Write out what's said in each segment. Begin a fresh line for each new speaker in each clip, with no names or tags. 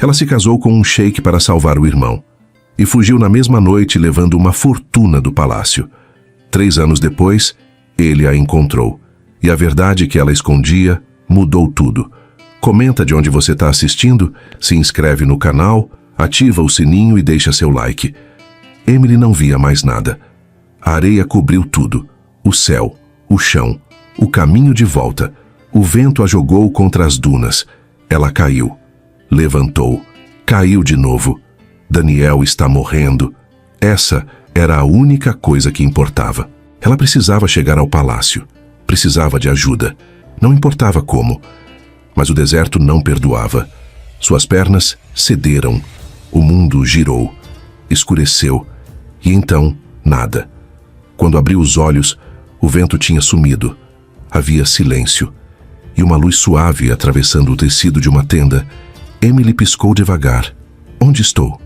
Ela se casou com um sheik para salvar o irmão e fugiu na mesma noite levando uma fortuna do palácio. 3 anos depois, ele a encontrou. E a verdade que ela escondia mudou tudo. Comenta de onde você está assistindo, se inscreve no canal, ativa o sininho e deixa seu like. Emily não via mais nada. A areia cobriu tudo. O céu, o chão, o caminho de volta. O vento a jogou contra as dunas. Ela caiu. Levantou. Caiu de novo. Daniel está morrendo. Essa era a única coisa que importava. Ela precisava chegar ao palácio. Precisava de ajuda. Não importava como. Mas o deserto não perdoava. Suas pernas cederam. O mundo girou. Escureceu. E então, nada. Quando abriu os olhos, o vento tinha sumido. Havia silêncio. E uma luz suave atravessando o tecido de uma tenda. Emily piscou devagar. Onde estou?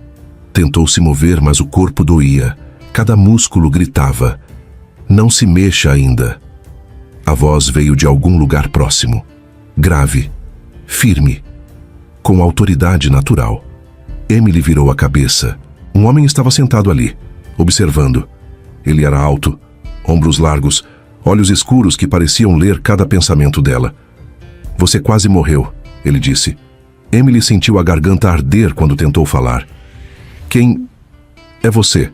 Tentou se mover, mas o corpo doía. Cada músculo gritava. Não se mexa ainda. A voz veio de algum lugar próximo. Grave. Firme. Com autoridade natural. Emily virou a cabeça. Um homem estava sentado ali, observando. Ele era alto, ombros largos, olhos escuros que pareciam ler cada pensamento dela. Você quase morreu, ele disse. Emily sentiu a garganta arder quando tentou falar. Quem é você?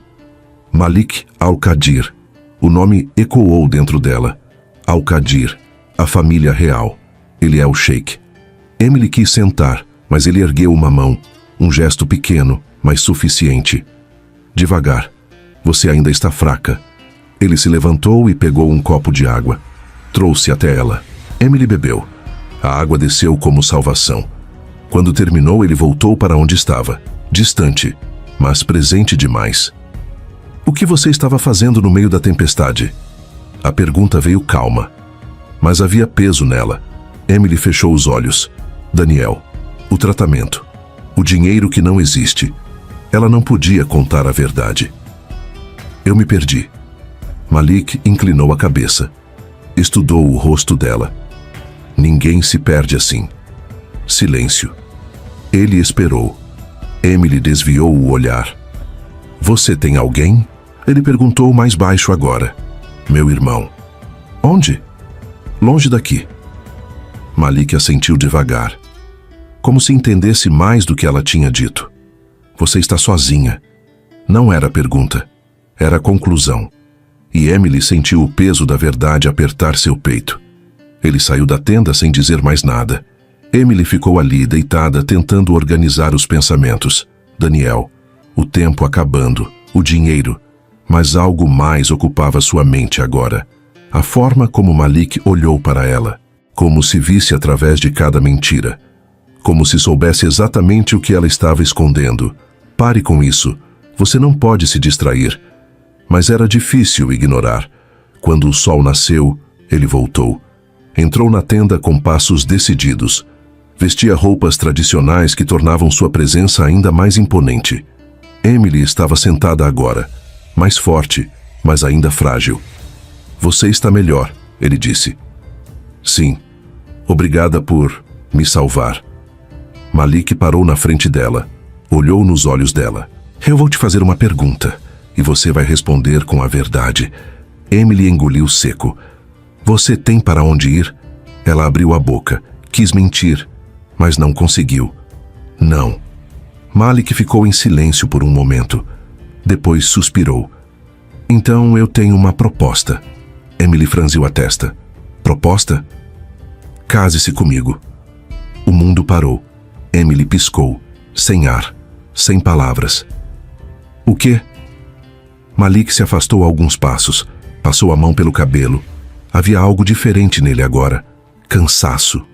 Malik Al-Qadir. O nome ecoou dentro dela. Al-Qadir, a família real. Ele é o sheik. Emily quis sentar, mas ele ergueu uma mão. Um gesto pequeno, mas suficiente. Devagar. Você ainda está fraca. Ele se levantou e pegou um copo de água. Trouxe até ela. Emily bebeu. A água desceu como salvação. Quando terminou, ele voltou para onde estava. Distante, mas presente demais. O que você estava fazendo no meio da tempestade? A pergunta veio calma, mas havia peso nela. Emily fechou os olhos. Daniel, o tratamento, o dinheiro que não existe. Ela não podia contar a verdade. Eu me perdi. Malik inclinou a cabeça. Estudou o rosto dela. Ninguém se perde assim. Silêncio. Ele esperou. Emily desviou o olhar. Você tem alguém? Ele perguntou mais baixo agora. Meu irmão. Onde? Longe daqui. Malik assentiu devagar, como se entendesse mais do que ela tinha dito. Você está sozinha. Não era pergunta, era conclusão. E Emily sentiu o peso da verdade apertar seu peito. Ele saiu da tenda sem dizer mais nada. Emily ficou ali, deitada, tentando organizar os pensamentos. Daniel, o tempo acabando, o dinheiro. Mas algo mais ocupava sua mente agora. A forma como Malik olhou para ela. Como se visse através de cada mentira. Como se soubesse exatamente o que ela estava escondendo. Pare com isso. Você não pode se distrair. Mas era difícil ignorar. Quando o sol nasceu, ele voltou. Entrou na tenda com passos decididos. Vestia roupas tradicionais que tornavam sua presença ainda mais imponente. Emily estava sentada agora, mais forte, mas ainda frágil. Você está melhor, ele disse. Sim. Obrigada por me salvar. Malik parou na frente dela, olhou nos olhos dela. Eu vou te fazer uma pergunta, e você vai responder com a verdade. Emily engoliu seco. Você tem para onde ir? Ela abriu a boca, quis mentir, mas não conseguiu. Não. Malik ficou em silêncio por um momento. Depois suspirou. Então eu tenho uma proposta. Emily franziu a testa. Proposta? Case-se comigo. O mundo parou. Emily piscou, sem ar, sem palavras. O quê? Malik se afastou alguns passos, passou a mão pelo cabelo. Havia algo diferente nele agora. Cansaço,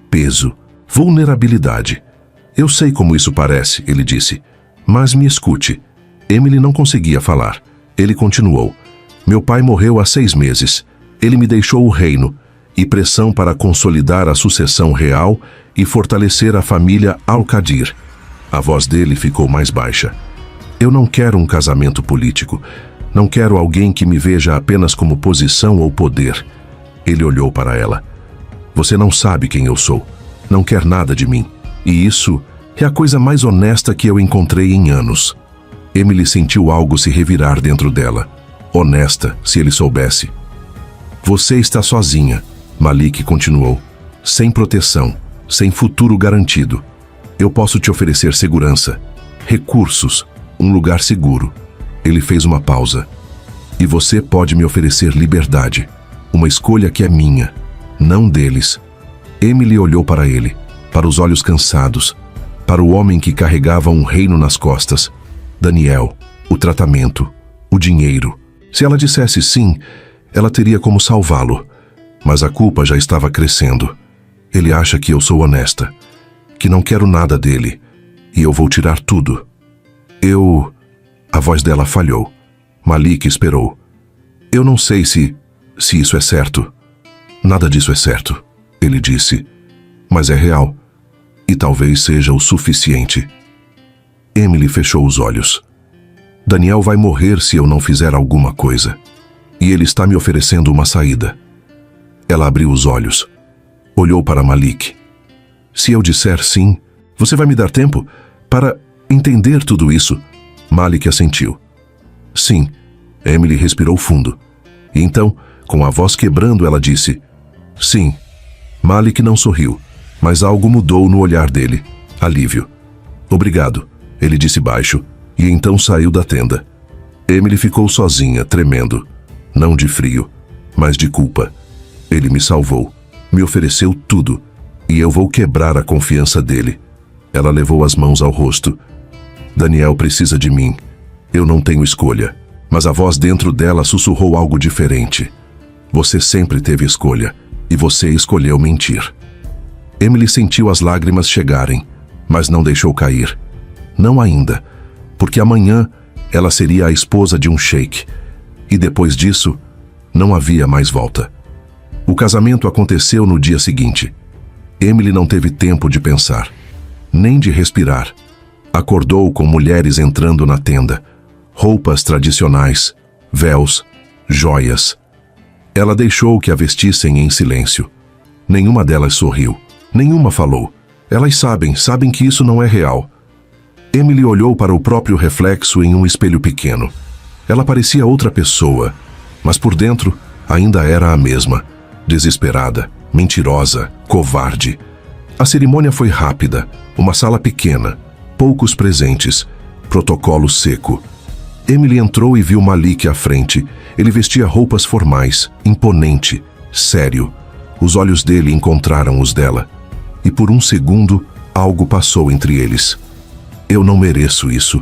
peso, vulnerabilidade. Eu sei como isso parece, ele disse. Mas me escute. Emily não conseguia falar. Ele continuou. Meu pai morreu há 6 meses. Ele me deixou o reino e pressão para consolidar a sucessão real e fortalecer a família Al-Qadir. A voz dele ficou mais baixa. Eu não quero um casamento político. Não quero alguém que me veja apenas como posição ou poder. Ele olhou para ela. Você não sabe quem eu sou. Não quer nada de mim. E isso É a coisa mais honesta que eu encontrei em anos. Emily sentiu algo se revirar dentro dela. Honesta, se ele soubesse. Você está sozinha, Malik continuou. Sem proteção, sem futuro garantido. Eu posso te oferecer segurança, recursos, um lugar seguro. Ele fez uma pausa. E você pode me oferecer liberdade. Uma escolha que é minha, não deles. Emily olhou para ele, para os olhos cansados, para o homem que carregava um reino nas costas. Daniel, o tratamento, o dinheiro. Se ela dissesse sim, ela teria como salvá-lo. Mas a culpa já estava crescendo. Ele acha que eu sou honesta, que não quero nada dele, e eu vou tirar tudo. A voz dela falhou. Malik esperou. Eu não sei se isso é certo. Nada disso é certo, ele disse. Mas é real. E talvez seja o suficiente. Emily fechou os olhos. Daniel vai morrer se eu não fizer alguma coisa. E ele está me oferecendo uma saída. Ela abriu os olhos. Olhou para Malik. Se eu disser sim, você vai me dar tempo para entender tudo isso? Malik assentiu. Sim. Emily respirou fundo. E então, com a voz quebrando, ela disse: sim. Malik não sorriu, mas algo mudou no olhar dele. Alívio. Obrigado, ele disse baixo, e então saiu da tenda. Emily ficou sozinha, tremendo. Não de frio, mas de culpa. Ele me salvou, me ofereceu tudo, e eu vou quebrar a confiança dele. Ela levou as mãos ao rosto. Daniel precisa de mim. Eu não tenho escolha. Mas a voz dentro dela sussurrou algo diferente. Você sempre teve escolha, e você escolheu mentir. Emily sentiu as lágrimas chegarem, mas não deixou cair. Não ainda, porque amanhã ela seria a esposa de um sheik, e depois disso, não havia mais volta. O casamento aconteceu no dia seguinte. Emily não teve tempo de pensar, nem de respirar. Acordou com mulheres entrando na tenda. Roupas tradicionais, véus, joias. Ela deixou que a vestissem em silêncio. Nenhuma delas sorriu. Nenhuma falou. Elas sabem que isso não é real. Emily olhou para o próprio reflexo em um espelho pequeno. Ela parecia outra pessoa, mas por dentro ainda era a mesma. Desesperada, mentirosa, covarde. A cerimônia foi rápida, uma sala pequena, poucos presentes, protocolo seco. Emily entrou e viu Malik à frente. Ele vestia roupas formais, imponente, sério. Os olhos dele encontraram os dela. E por um segundo, algo passou entre eles. Eu não mereço isso.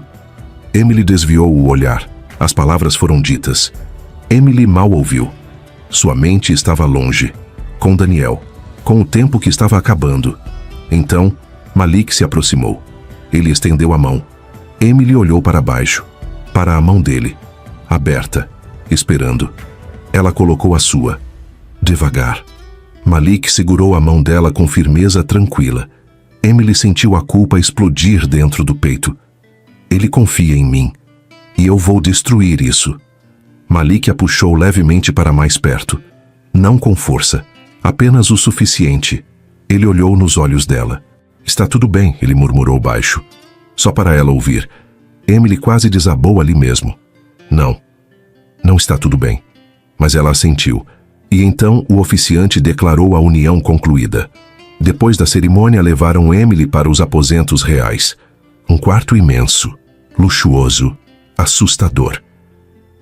Emily desviou o olhar. As palavras foram ditas. Emily mal ouviu. Sua mente estava longe, com Daniel, com o tempo que estava acabando. Então, Malik se aproximou. Ele estendeu a mão. Emily olhou para baixo, para a mão dele, aberta, esperando. Ela colocou a sua, devagar. Malik segurou a mão dela com firmeza tranquila. Emily sentiu a culpa explodir dentro do peito. Ele confia em mim, e eu vou destruir isso. Malik a puxou levemente para mais perto. Não com força, apenas o suficiente. Ele olhou nos olhos dela. Está tudo bem, ele murmurou baixo, só para ela ouvir. Emily quase desabou ali mesmo. Não está tudo bem. Mas ela assentiu. E então o oficiante declarou a união concluída. Depois da cerimônia, levaram Emily para os aposentos reais. Um quarto imenso, luxuoso, assustador.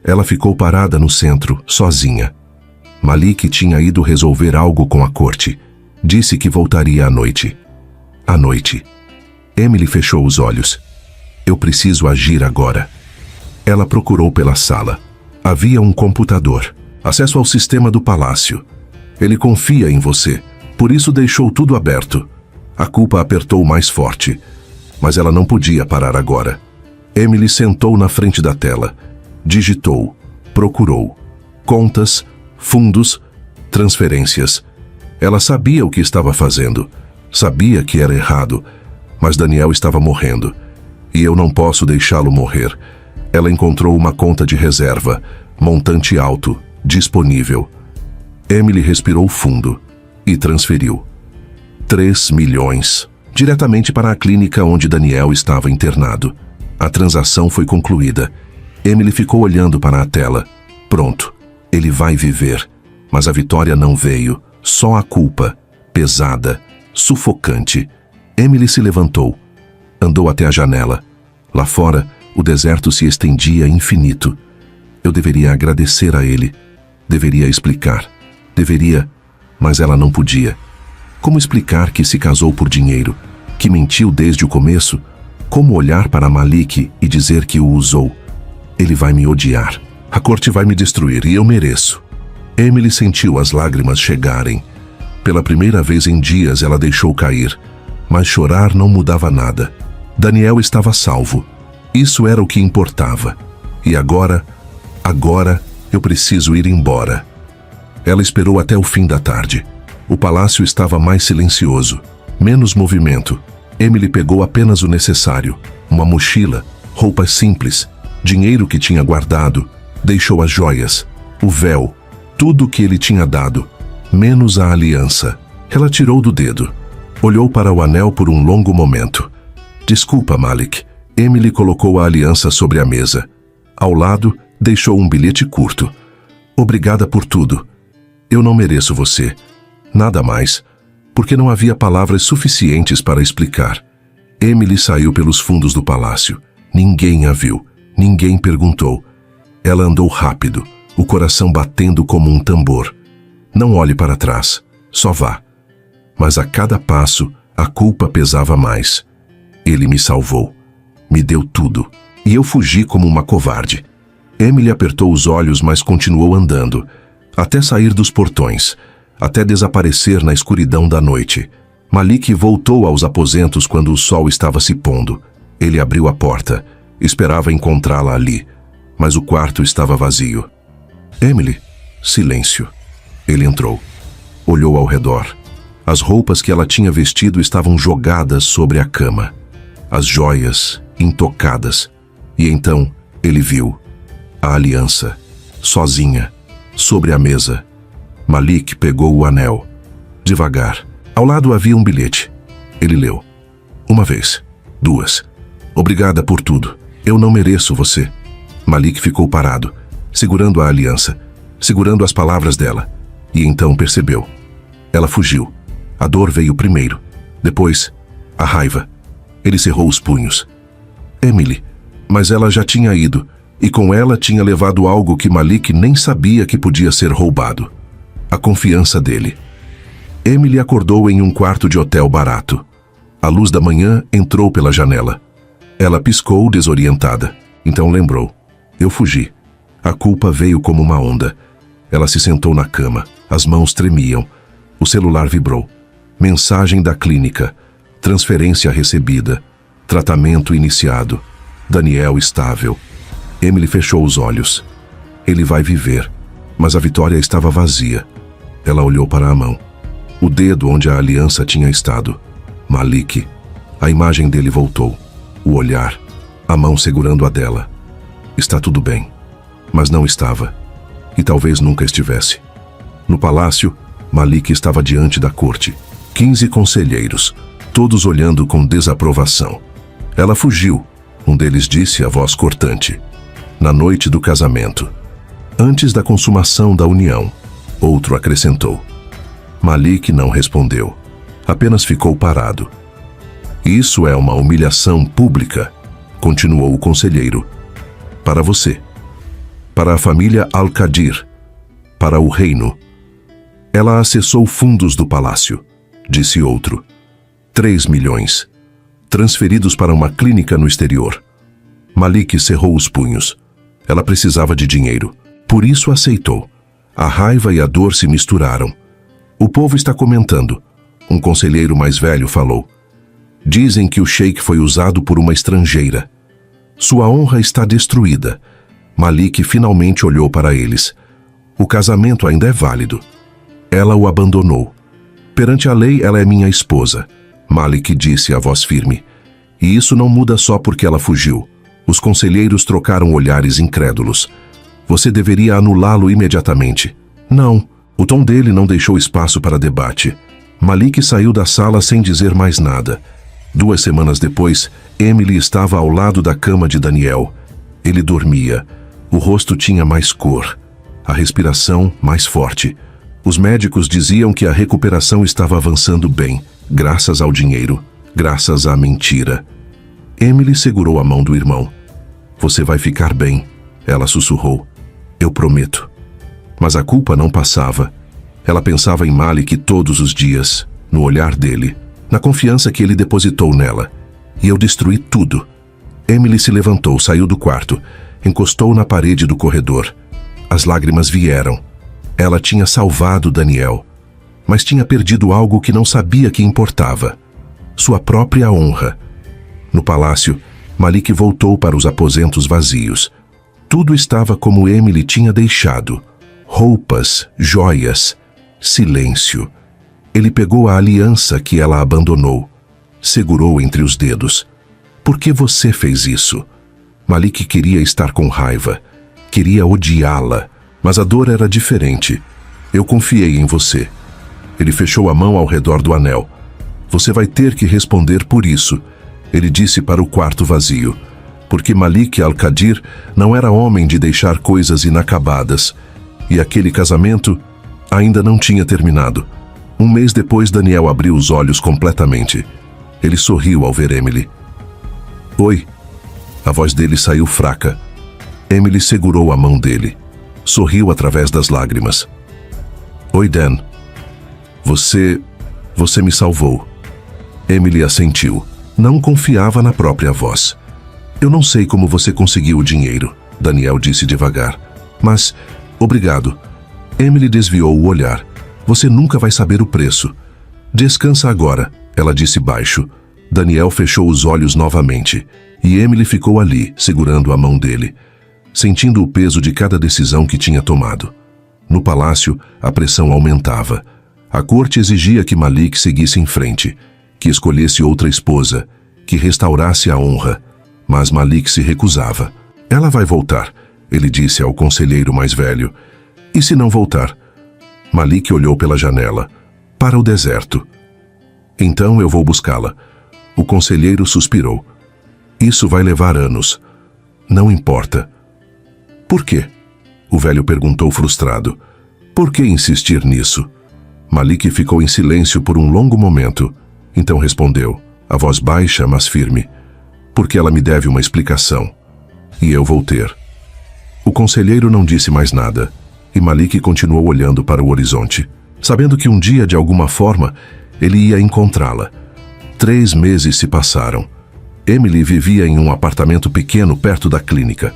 Ela ficou parada no centro, sozinha. Malik tinha ido resolver algo com a corte. Disse que voltaria à noite. À noite. Emily fechou os olhos. Eu preciso agir agora. Ela procurou pela sala. Havia um computador. Acesso ao sistema do palácio. Ele confia em você. Por isso deixou tudo aberto. A culpa apertou mais forte. Mas ela não podia parar agora. Emily sentou na frente da tela. Digitou. Procurou. Contas, fundos, transferências. Ela sabia o que estava fazendo. Sabia que era errado. Mas Daniel estava morrendo. E eu não posso deixá-lo morrer. Ela encontrou uma conta de reserva, montante alto, disponível. Emily respirou fundo e transferiu. 3 milhões. diretamente para a clínica onde Daniel estava internado. A transação foi concluída. Emily ficou olhando para a tela. Pronto, ele vai viver. Mas a vitória não veio, só a culpa, pesada, sufocante. Emily se levantou. Andou até a janela. Lá fora, o deserto se estendia infinito. Eu deveria agradecer a ele. Deveria explicar. Deveria, mas ela não podia. Como explicar que se casou por dinheiro, que mentiu desde o começo? Como olhar para Malik e dizer que o usou? Ele vai me odiar. A corte vai me destruir e eu mereço. Emily sentiu as lágrimas chegarem. Pela primeira vez em dias ela deixou cair, mas chorar não mudava nada. Daniel estava salvo. Isso era o que importava. E agora eu preciso ir embora. Ela esperou até o fim da tarde. O palácio estava mais silencioso, menos movimento. Emily pegou apenas o necessário, uma mochila, roupas simples, dinheiro que tinha guardado, deixou as joias, o véu, tudo o que ele tinha dado, menos a aliança. Ela tirou do dedo. Olhou para o anel por um longo momento. Desculpa, Malik. Emily colocou a aliança sobre a mesa. Ao lado, deixou um bilhete curto. Obrigada por tudo. Eu não mereço você. Nada mais. Porque não havia palavras suficientes para explicar. Emily saiu pelos fundos do palácio. Ninguém a viu. Ninguém perguntou. Ela andou rápido, o coração batendo como um tambor. Não olhe para trás. Só vá. Mas a cada passo, a culpa pesava mais. Ele me salvou. Me deu tudo. E eu fugi como uma covarde. Emily apertou os olhos, mas continuou andando. Até sair dos portões. Até desaparecer na escuridão da noite. Malik voltou aos aposentos quando o sol estava se pondo. Ele abriu a porta. Esperava encontrá-la ali. Mas o quarto estava vazio. Emily. Silêncio. Ele entrou. Olhou ao redor. As roupas que ela tinha vestido estavam jogadas sobre a cama. As joias, intocadas. E então, ele viu a aliança, sozinha, sobre a mesa. Malik pegou o anel. Devagar. Ao lado havia um bilhete. Ele leu. 1 vez. 2. Obrigada por tudo. Eu não mereço você. Malik ficou parado, segurando a aliança, segurando as palavras dela. E então percebeu. Ela fugiu. A dor veio primeiro. Depois, a raiva. Ele cerrou os punhos. Emily. Mas ela já tinha ido. E com ela tinha levado algo que Malik nem sabia que podia ser roubado. A confiança dele. Emily acordou em um quarto de hotel barato. A luz da manhã entrou pela janela. Ela piscou desorientada. Então lembrou. Eu fugi. A culpa veio como uma onda. Ela se sentou na cama. As mãos tremiam. O celular vibrou. Mensagem da clínica. Transferência recebida. Tratamento iniciado. Daniel estável. Emily fechou os olhos. Ele vai viver. Mas a vitória estava vazia. Ela olhou para a mão. O dedo onde a aliança tinha estado. Malik. A imagem dele voltou. O olhar. A mão segurando a dela. Está tudo bem. Mas não estava. E talvez nunca estivesse. No palácio, Malik estava diante da corte. 15 conselheiros, todos olhando com desaprovação. Ela fugiu, um deles disse a voz cortante. Na noite do casamento. Antes da consumação da união, outro acrescentou. Malik não respondeu. Apenas ficou parado. Isso é uma humilhação pública, continuou o conselheiro. Para você. Para a família Al-Qadir. Para o reino. Ela acessou fundos do palácio, disse outro. 3 milhões. Transferidos para uma clínica no exterior. Malik cerrou os punhos. Ela precisava de dinheiro. Por isso aceitou. A raiva e a dor se misturaram. O povo está comentando. Um conselheiro mais velho falou. Dizem que o sheik foi usado por uma estrangeira. Sua honra está destruída. Malik finalmente olhou para eles. O casamento ainda é válido. Ela o abandonou. Perante a lei, ela é minha esposa. Malik disse a voz firme. E isso não muda só porque ela fugiu. Os conselheiros trocaram olhares incrédulos. Você deveria anulá-lo imediatamente. Não. O tom dele não deixou espaço para debate. Malik saiu da sala sem dizer mais nada. 2 semanas depois, Emily estava ao lado da cama de Daniel. Ele dormia. O rosto tinha mais cor, a respiração mais forte. Os médicos diziam que a recuperação estava avançando bem, graças ao dinheiro, graças à mentira. Emily segurou a mão do irmão. "Você vai ficar bem", ela sussurrou. "Eu prometo." Mas a culpa não passava. Ela pensava em Malik todos os dias, no olhar dele, na confiança que ele depositou nela. "E eu destruí tudo." Emily se levantou, saiu do quarto, encostou na parede do corredor. As lágrimas vieram. Ela tinha salvado Daniel, mas tinha perdido algo que não sabia que importava: sua própria honra. No palácio, Malik voltou para os aposentos vazios. Tudo estava como Emily tinha deixado: roupas, joias, silêncio. Ele pegou a aliança que ela abandonou, segurou entre os dedos. "Por que você fez isso?" Malik queria estar com raiva, queria odiá-la, mas a dor era diferente. "Eu confiei em você." Ele fechou a mão ao redor do anel. "Você vai ter que responder por isso", ele disse para o quarto vazio, porque Malik Al-Qadir não era homem de deixar coisas inacabadas, e aquele casamento ainda não tinha terminado. 1 mês depois, Daniel abriu os olhos completamente. Ele sorriu ao ver Emily. "Oi." A voz dele saiu fraca. Emily segurou a mão dele. Sorriu através das lágrimas. "Oi, Dan. Você me salvou." Emily assentiu. Não confiava na própria voz. "Eu não sei como você conseguiu o dinheiro", Daniel disse devagar. "Mas, obrigado." Emily desviou o olhar. "Você nunca vai saber o preço." "Descansa agora", ela disse baixo. Daniel fechou os olhos novamente, e Emily ficou ali, segurando a mão dele, sentindo o peso de cada decisão que tinha tomado. No palácio, a pressão aumentava. A corte exigia que Malik seguisse em frente, que escolhesse outra esposa, que restaurasse a honra. Mas Malik se recusava. "Ela vai voltar", ele disse ao conselheiro mais velho. "E se não voltar?" Malik olhou pela janela, para o deserto. "Então eu vou buscá-la." O conselheiro suspirou. "Isso vai levar anos." "Não importa." "Por quê?" O velho perguntou frustrado. "Por que insistir nisso?" Malik ficou em silêncio por um longo momento. Então respondeu, a voz baixa, mas firme. "Porque ela me deve uma explicação. E eu vou ter." O conselheiro não disse mais nada, e Malik continuou olhando para o horizonte, sabendo que um dia, de alguma forma, ele ia encontrá-la. 3 meses se passaram. Emily vivia em um apartamento pequeno perto da clínica.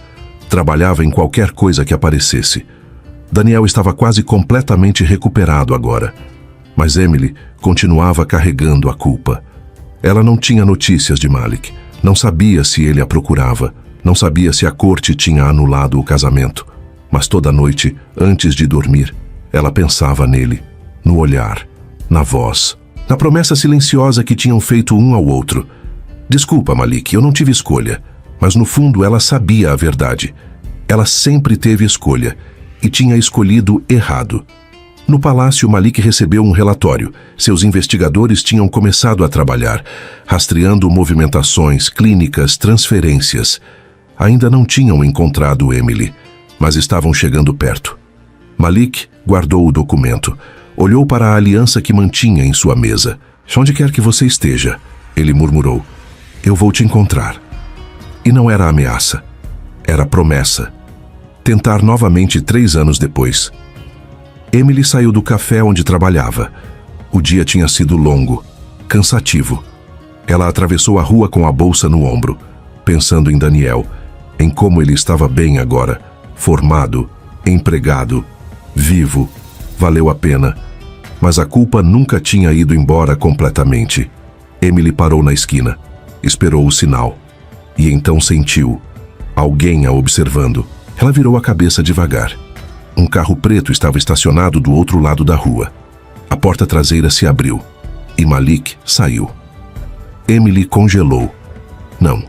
Trabalhava em qualquer coisa que aparecesse. Daniel estava quase completamente recuperado agora. Mas Emily continuava carregando a culpa. Ela não tinha notícias de Malik. Não sabia se ele a procurava. Não sabia se a corte tinha anulado o casamento. Mas toda noite, antes de dormir, ela pensava nele, no olhar, na voz, na promessa silenciosa que tinham feito um ao outro. "Desculpa, Malik, eu não tive escolha." Mas no fundo ela sabia a verdade. Ela sempre teve escolha e tinha escolhido errado. No palácio, Malik recebeu um relatório. Seus investigadores tinham começado a trabalhar, rastreando movimentações, clínicas, transferências. Ainda não tinham encontrado Emily, mas estavam chegando perto. Malik guardou o documento. Olhou para a aliança que mantinha em sua mesa. "Onde quer que você esteja", ele murmurou, "eu vou te encontrar." E não era ameaça, era promessa. Tentar novamente 3 anos depois. Emily saiu do café onde trabalhava. O dia tinha sido longo, cansativo. Ela atravessou a rua com a bolsa no ombro, pensando em Daniel, em como ele estava bem agora, formado, empregado, vivo. Valeu a pena. Mas a culpa nunca tinha ido embora completamente. Emily parou na esquina, esperou o sinal. E então sentiu alguém a observando. Ela virou a cabeça devagar. Um carro preto estava estacionado do outro lado da rua. A porta traseira se abriu e Malik saiu. Emily congelou. Não,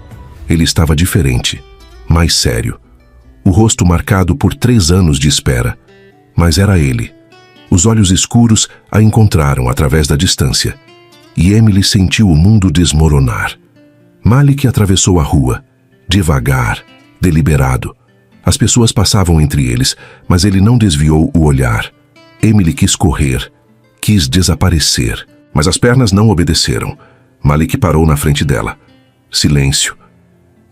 ele estava diferente, mais sério. O rosto marcado por 3 anos de espera. Mas era ele. Os olhos escuros a encontraram através da distância. e Emily sentiu o mundo desmoronar. Malik atravessou a rua, devagar, deliberado. As pessoas passavam entre eles, mas ele não desviou o olhar. Emily quis correr, quis desaparecer, mas as pernas não obedeceram. Malik parou na frente dela. Silêncio.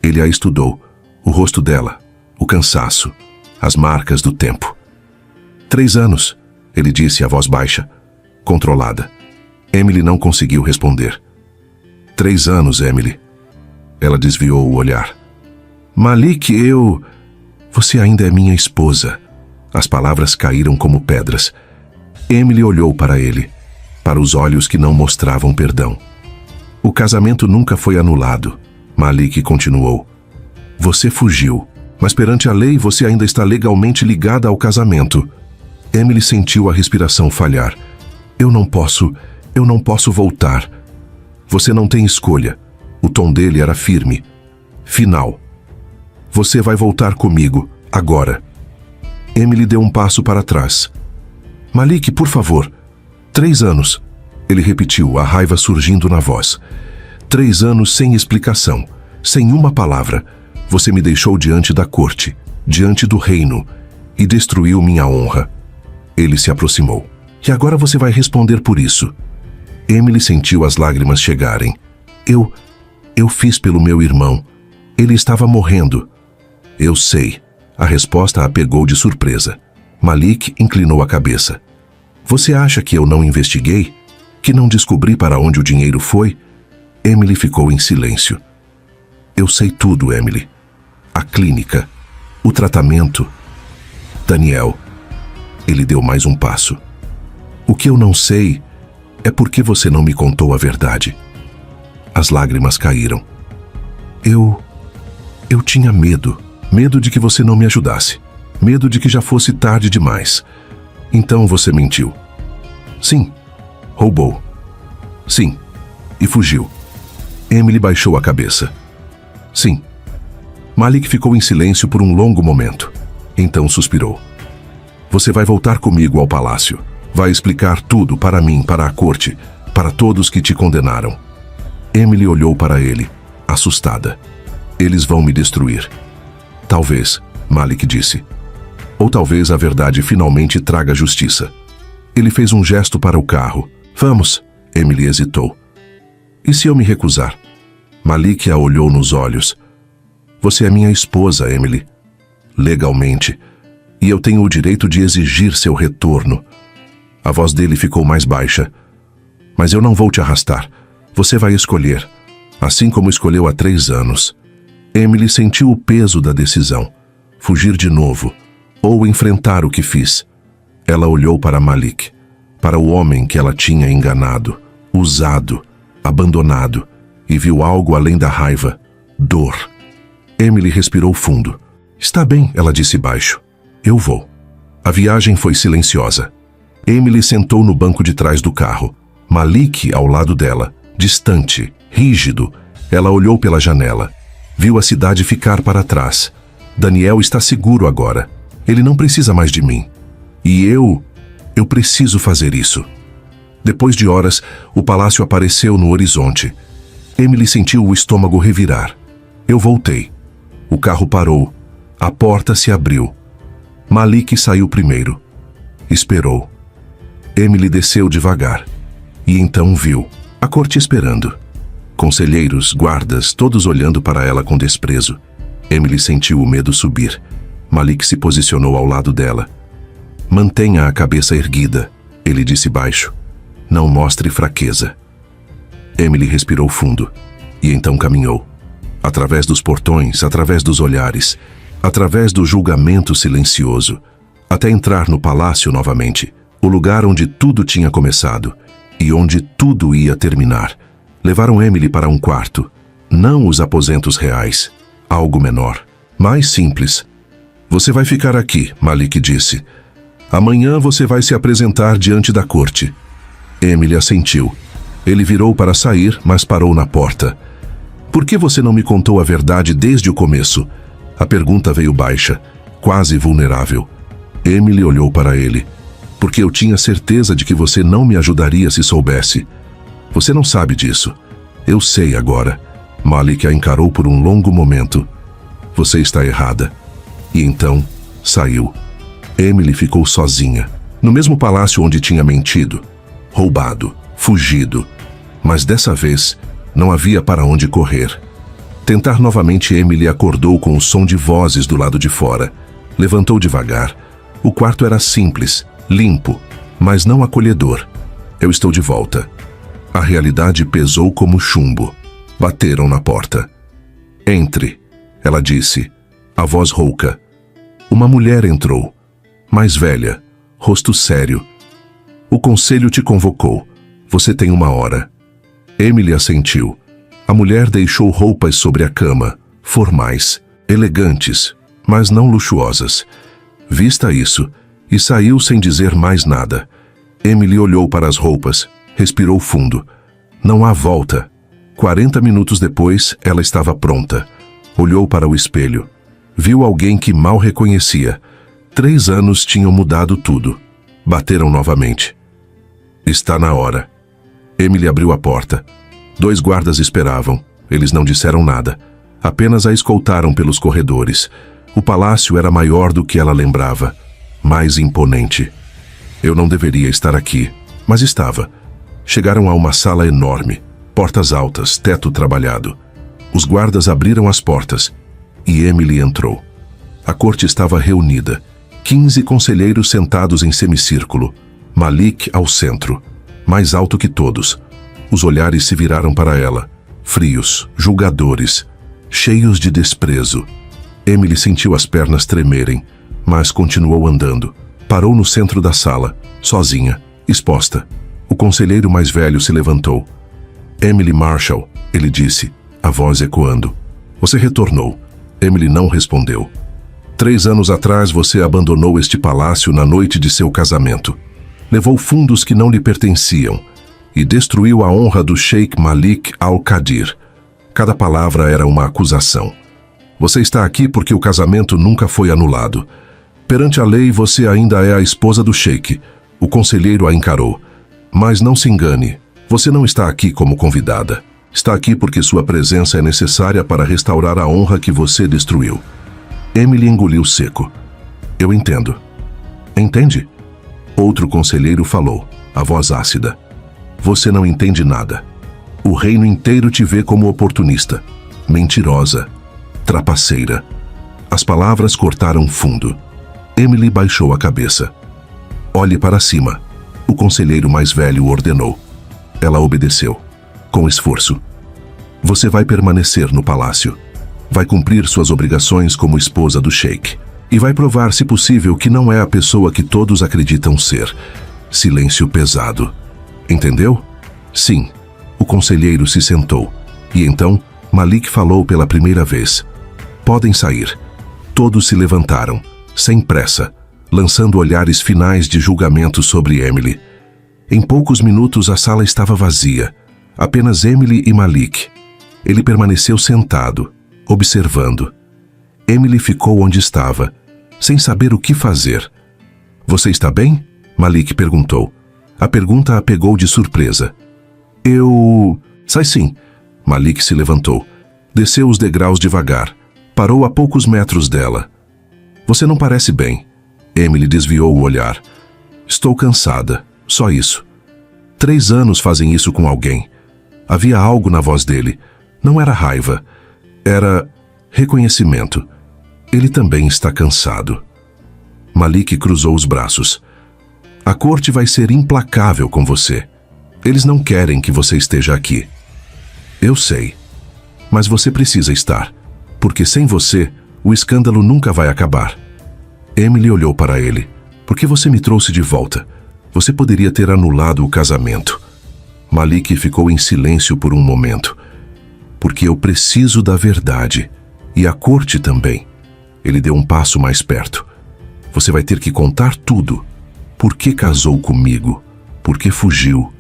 Ele a estudou, o rosto dela, o cansaço, as marcas do tempo. 3 anos, ele disse a voz baixa, controlada. Emily não conseguiu responder. 3 anos, Emily. Ela desviou o olhar. Malik, Você ainda é minha esposa. As palavras caíram como pedras. Emily olhou para ele, para os olhos que não mostravam perdão. O casamento nunca foi anulado. Malik continuou. Você fugiu, mas perante a lei você ainda está legalmente ligada ao casamento. Emily sentiu a respiração falhar. Eu não posso voltar. Você não tem escolha. O tom dele era firme. Final. Você vai voltar comigo, agora. Emily deu um passo para trás. Malik, por favor. 3 anos. Ele repetiu, a raiva surgindo na voz. 3 anos sem explicação, sem uma palavra. Você me deixou diante da corte, diante do reino, e destruiu minha honra. Ele se aproximou. E agora você vai responder por isso. Emily sentiu as lágrimas chegarem. Eu fiz pelo meu irmão. Ele estava morrendo. Eu sei. A resposta a pegou de surpresa. Malik inclinou a cabeça. Você acha que eu não investiguei? Que não descobri para onde o dinheiro foi? Emily ficou em silêncio. Eu sei tudo, Emily. A clínica, o tratamento. Daniel. Ele deu mais um passo. O que eu não sei é por que você não me contou a verdade. As lágrimas caíram. Eu tinha medo. Medo de que você não me ajudasse. Medo de que já fosse tarde demais. Então você mentiu. Sim. Roubou. Sim. E fugiu. Emily baixou a cabeça. Sim. Malik ficou em silêncio por um longo momento. Então suspirou. Você vai voltar comigo ao palácio. Vai explicar tudo para mim, para a corte, para todos que te condenaram. Emily olhou para ele, assustada. Eles vão me destruir. Talvez, Malik disse. Ou talvez a verdade finalmente traga justiça. Ele fez um gesto para o carro. Vamos, Emily hesitou. E se eu me recusar? Malik a olhou nos olhos. Você é minha esposa, Emily. Legalmente. E eu tenho o direito de exigir seu retorno. A voz dele ficou mais baixa. Mas eu não vou te arrastar. Você vai escolher. Assim como escolheu há 3 anos. Emily sentiu o peso da decisão. Fugir de novo. Ou enfrentar o que fiz. Ela olhou para Malik. Para o homem que ela tinha enganado. Usado. Abandonado. E viu algo além da raiva. Dor. Emily respirou fundo. Está bem, ela disse baixo. Eu vou. A viagem foi silenciosa. Emily sentou no banco de trás do carro. Malik ao lado dela, distante, rígido. Ela olhou pela janela. Viu a cidade ficar para trás. Daniel está seguro agora. Ele não precisa mais de mim. E eu preciso fazer isso. Depois de horas, o palácio apareceu no horizonte. Emily sentiu o estômago revirar. Eu voltei. O carro parou. A porta se abriu. Malik saiu primeiro. Esperou. Emily desceu devagar. E então viu a corte esperando. Conselheiros, guardas, todos olhando para ela com desprezo. Emily sentiu o medo subir. Malik se posicionou ao lado dela. Mantenha a cabeça erguida, ele disse baixo. Não mostre fraqueza. Emily respirou fundo. E então caminhou. Através dos portões, através dos olhares, através do julgamento silencioso, até entrar no palácio novamente, o lugar onde tudo tinha começado e onde tudo ia terminar. Levaram Emily para um quarto, não os aposentos reais, algo menor, mais simples. Você vai ficar aqui, Malik disse. Amanhã você vai se apresentar diante da corte. Emily assentiu. Ele virou para sair, mas parou na porta. Por que você não me contou a verdade desde o começo? A pergunta veio baixa, quase vulnerável. Emily olhou para ele. Porque eu tinha certeza de que você não me ajudaria se soubesse. Você não sabe disso. Eu sei agora. Malik a encarou por um longo momento. Você está errada. E então, saiu. Emily ficou sozinha, no mesmo palácio onde tinha mentido, roubado, fugido. Mas dessa vez, não havia para onde correr. Tentar novamente, Emily acordou com o som de vozes do lado de fora. Levantou devagar. O quarto era simples, limpo, mas não acolhedor. Eu estou de volta. A realidade pesou como chumbo. Bateram na porta. Entre, ela disse, a voz rouca. Uma mulher entrou, mais velha, rosto sério. O conselho te convocou. Você tem 1 hora. Emily assentiu. A mulher deixou roupas sobre a cama, formais, elegantes, mas não luxuosas. Vista isso, e saiu sem dizer mais nada. Emily olhou para as roupas, respirou fundo. Não há volta. 40 minutos depois, ela estava pronta. Olhou para o espelho. Viu alguém que mal reconhecia. 3 anos tinham mudado tudo. Bateram novamente. Está na hora. Emily abriu a porta. 2 guardas esperavam. Eles não disseram nada. Apenas a escoltaram pelos corredores. O palácio era maior do que ela lembrava. Mais imponente. Eu não deveria estar aqui, mas estava. Chegaram a uma sala enorme. Portas altas, teto trabalhado. Os guardas abriram as portas e Emily entrou. A corte estava reunida. 15 conselheiros sentados em semicírculo. Malik ao centro, mais alto que todos. Os olhares se viraram para ela, frios, julgadores, cheios de desprezo. Emily sentiu as pernas tremerem, mas continuou andando. Parou no centro da sala, sozinha, exposta. O conselheiro mais velho se levantou. Emily Marshall, ele disse, a voz ecoando. Você retornou. Emily não respondeu. 3 anos atrás você abandonou este palácio na noite de seu casamento. Levou fundos que não lhe pertenciam e destruiu a honra do Sheikh Malik Al-Qadir. Cada palavra era uma acusação. Você está aqui porque o casamento nunca foi anulado. Perante a lei, você ainda é a esposa do Sheikh. O conselheiro a encarou. Mas não se engane, você não está aqui como convidada. Está aqui porque sua presença é necessária para restaurar a honra que você destruiu. Emily engoliu seco. Eu entendo. Entende? Outro conselheiro falou, a voz ácida. Você não entende nada. O reino inteiro te vê como oportunista, mentirosa, trapaceira. As palavras cortaram fundo. Emily baixou a cabeça. Olhe para cima. O conselheiro mais velho ordenou. Ela obedeceu, com esforço. Você vai permanecer no palácio. Vai cumprir suas obrigações como esposa do Sheikh. E vai provar, se possível, que não é a pessoa que todos acreditam ser. Silêncio pesado. Entendeu? Sim. O conselheiro se sentou. E então, Malik falou pela primeira vez. Podem sair. Todos se levantaram, sem pressa, lançando olhares finais de julgamento sobre Emily. Em poucos minutos a sala estava vazia. Apenas Emily e Malik. Ele permaneceu sentado, observando. Emily ficou onde estava, sem saber o que fazer. Você está bem? Malik perguntou. A pergunta a pegou de surpresa. Sai sim. Malik se levantou. Desceu os degraus devagar. Parou a poucos metros dela. Você não parece bem. Emily desviou o olhar. Estou cansada. Só isso. 3 anos fazem isso com alguém. Havia algo na voz dele. Não era raiva. Era reconhecimento. Ele também está cansado. Malik cruzou os braços. A corte vai ser implacável com você. Eles não querem que você esteja aqui. Eu sei. Mas você precisa estar. Porque sem você, o escândalo nunca vai acabar. Emily olhou para ele. Por que você me trouxe de volta? Você poderia ter anulado o casamento. Malik ficou em silêncio por um momento. Porque eu preciso da verdade. E a corte também. Ele deu um passo mais perto. Você vai ter que contar tudo. Por que casou comigo? Por que fugiu?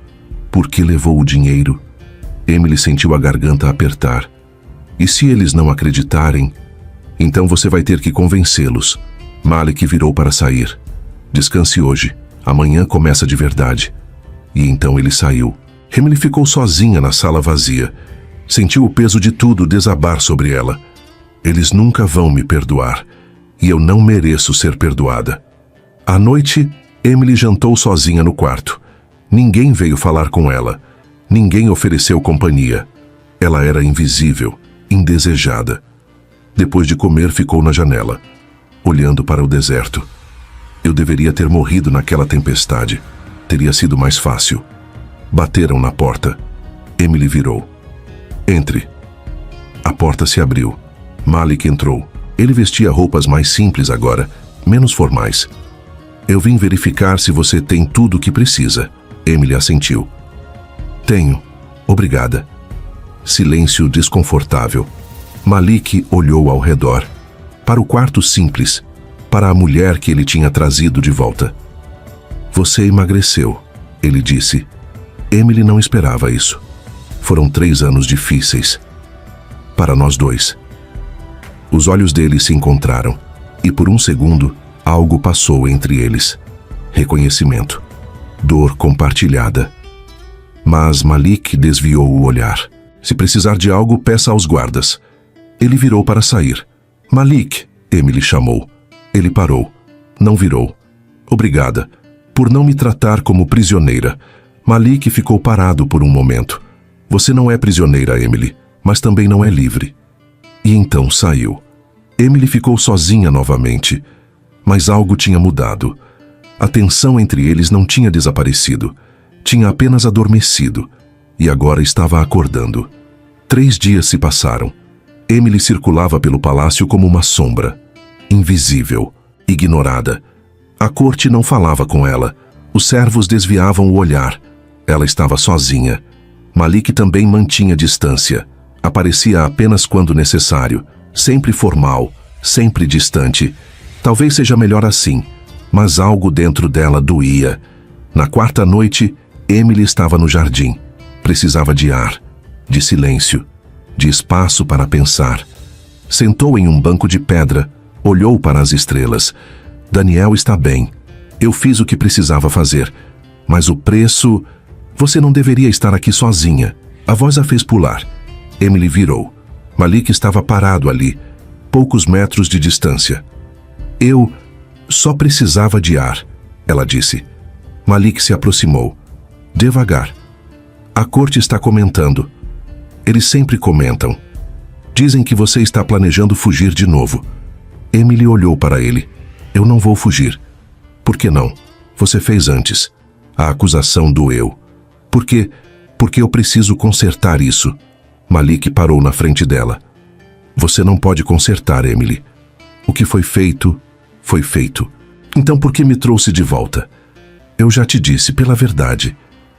Por que levou o dinheiro? Emily sentiu a garganta apertar. E se eles não acreditarem? Então você vai ter que convencê-los. Malik virou para sair. Descanse hoje. Amanhã começa de verdade. E então ele saiu. Emily ficou sozinha na sala vazia. Sentiu o peso de tudo desabar sobre ela. Eles nunca vão me perdoar, e eu não mereço ser perdoada. À noite, Emily jantou sozinha no quarto. Ninguém veio falar com ela. Ninguém ofereceu companhia. Ela era invisível, indesejada. Depois de comer, ficou na janela, olhando para o deserto. Eu deveria ter morrido naquela tempestade. Teria sido mais fácil. Bateram na porta. Emily virou. Entre. A porta se abriu. Malik entrou. Ele vestia roupas mais simples agora, menos formais. Eu vim verificar se você tem tudo o que precisa. Emily assentiu. Tenho. Obrigada. Silêncio desconfortável. Malik olhou ao redor. Para o quarto simples. Para a mulher que ele tinha trazido de volta. Você emagreceu, ele disse. Emily não esperava isso. Foram 3 anos difíceis. Para nós dois. Os olhos dele se encontraram, e por um segundo, algo passou entre eles. Reconhecimento. Dor compartilhada. Mas Malik desviou o olhar. Se precisar de algo, peça aos guardas. Ele virou para sair. Malik, Emily chamou. Ele parou. Não virou. Obrigada. Por não me tratar como prisioneira. Malik ficou parado por um momento. Você não é prisioneira, Emily, mas também não é livre. E então saiu. Emily ficou sozinha novamente. Mas algo tinha mudado. A tensão entre eles não tinha desaparecido. Tinha apenas adormecido. E agora estava acordando. 3 dias se passaram. Emily circulava pelo palácio como uma sombra. Invisível. Ignorada. A corte não falava com ela. Os servos desviavam o olhar. Ela estava sozinha. Malik também mantinha distância. Aparecia apenas quando necessário. Sempre formal, sempre distante. Talvez seja melhor assim. Mas algo dentro dela doía. Na 4ª noite, Emily estava no jardim. Precisava de ar, de silêncio, de espaço para pensar. Sentou em um banco de pedra, olhou para as estrelas. Daniel está bem. Eu fiz o que precisava fazer. Mas o preço... Você não deveria estar aqui sozinha. A voz a fez pular. Emily virou. Malik estava parado ali, poucos metros de distância. Eu só precisava de ar, ela disse. Malik se aproximou. Devagar. A corte está comentando. Eles sempre comentam. Dizem que você está planejando fugir de novo. Emily olhou para ele. Eu não vou fugir. Por que não? Você fez antes. A acusação doeu. Por quê? Porque eu preciso consertar isso. Malik parou na frente dela. Você não pode consertar, Emily. O que foi feito, foi feito. Então por que me trouxe de volta? Eu já te disse, pela verdade.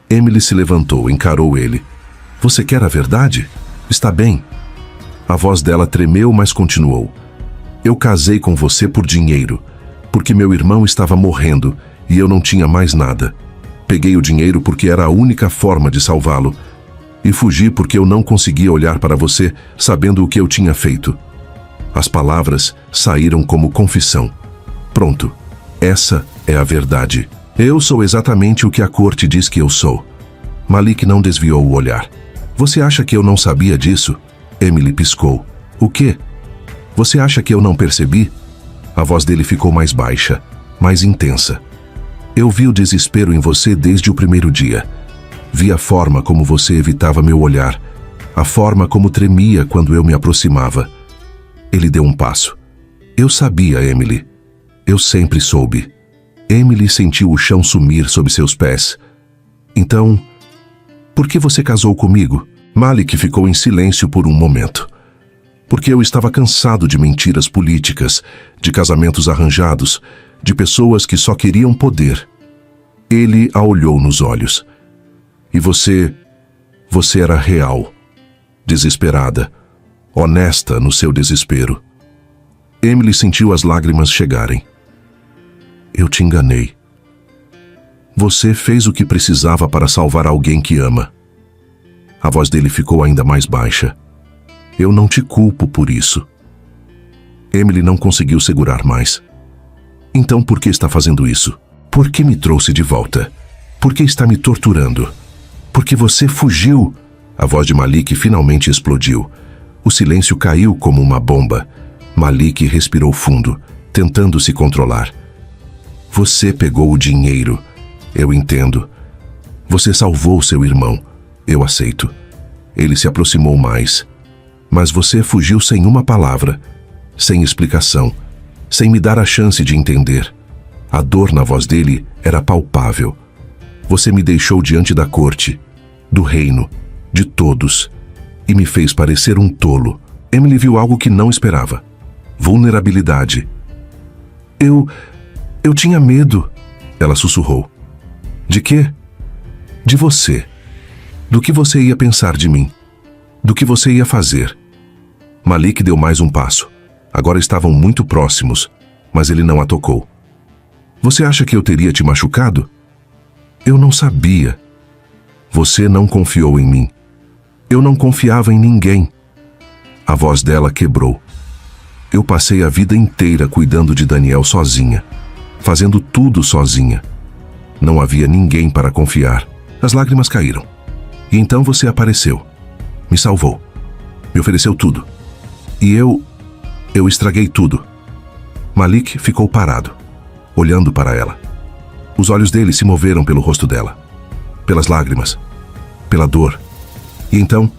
Emily se levantou, encarou ele. Você quer a verdade? Está bem. A voz dela tremeu, mas continuou. Eu casei com você por dinheiro, porque meu irmão estava morrendo e eu não tinha mais nada. Peguei o dinheiro porque era a única forma de salvá-lo. E fugi porque eu não conseguia olhar para você sabendo o que eu tinha feito. As palavras saíram como confissão. Pronto. Essa é a verdade. Eu sou exatamente o que a corte diz que eu sou. Malik não desviou o olhar. Você acha que eu não sabia disso? Emily piscou. O quê? Você acha que eu não percebi? A voz dele ficou mais baixa, mais intensa. Eu vi o desespero em você desde o primeiro dia. Vi a forma como você evitava meu olhar, a forma como tremia quando eu me aproximava. Ele deu um passo. Eu sabia, Emily. Eu sempre soube. Emily sentiu o chão sumir sob seus pés. Então, por que você casou comigo? Malik ficou em silêncio por um momento. Porque eu estava cansado de mentiras políticas, de casamentos arranjados, de pessoas que só queriam poder. Ele a olhou nos olhos. E você era real, desesperada, honesta no seu desespero. Emily sentiu as lágrimas chegarem. Eu te enganei. Você fez o que precisava para salvar alguém que ama. A voz dele ficou ainda mais baixa. Eu não te culpo por isso. Emily não conseguiu segurar mais. Então por que está fazendo isso? Por que me trouxe de volta? Por que está me torturando? Porque você fugiu. A voz de Malik finalmente explodiu. O silêncio caiu como uma bomba. Malik respirou fundo, tentando se controlar. Você pegou o dinheiro. Eu entendo. Você salvou seu irmão. Eu aceito. Ele se aproximou mais. Mas você fugiu sem uma palavra, sem explicação, sem me dar a chance de entender. A dor na voz dele era palpável. Você me deixou diante da corte, do reino, de todos, e me fez parecer um tolo. Emily viu algo que não esperava. Vulnerabilidade. Eu tinha medo, ela sussurrou. De quê? De você. Do que você ia pensar de mim. Do que você ia fazer. Malik deu mais um passo. Agora estavam muito próximos, mas ele não a tocou. Você acha que eu teria te machucado? Eu não sabia. Você não confiou em mim. Eu não confiava em ninguém. A voz dela quebrou. Eu passei a vida inteira cuidando de Daniel sozinha, fazendo tudo sozinha. Não havia ninguém para confiar. As lágrimas caíram. E então você apareceu. Me salvou. Me ofereceu tudo. E eu estraguei tudo. Malik ficou parado, olhando para ela. Os olhos dele se moveram pelo rosto dela, pelas lágrimas, pela dor. E então,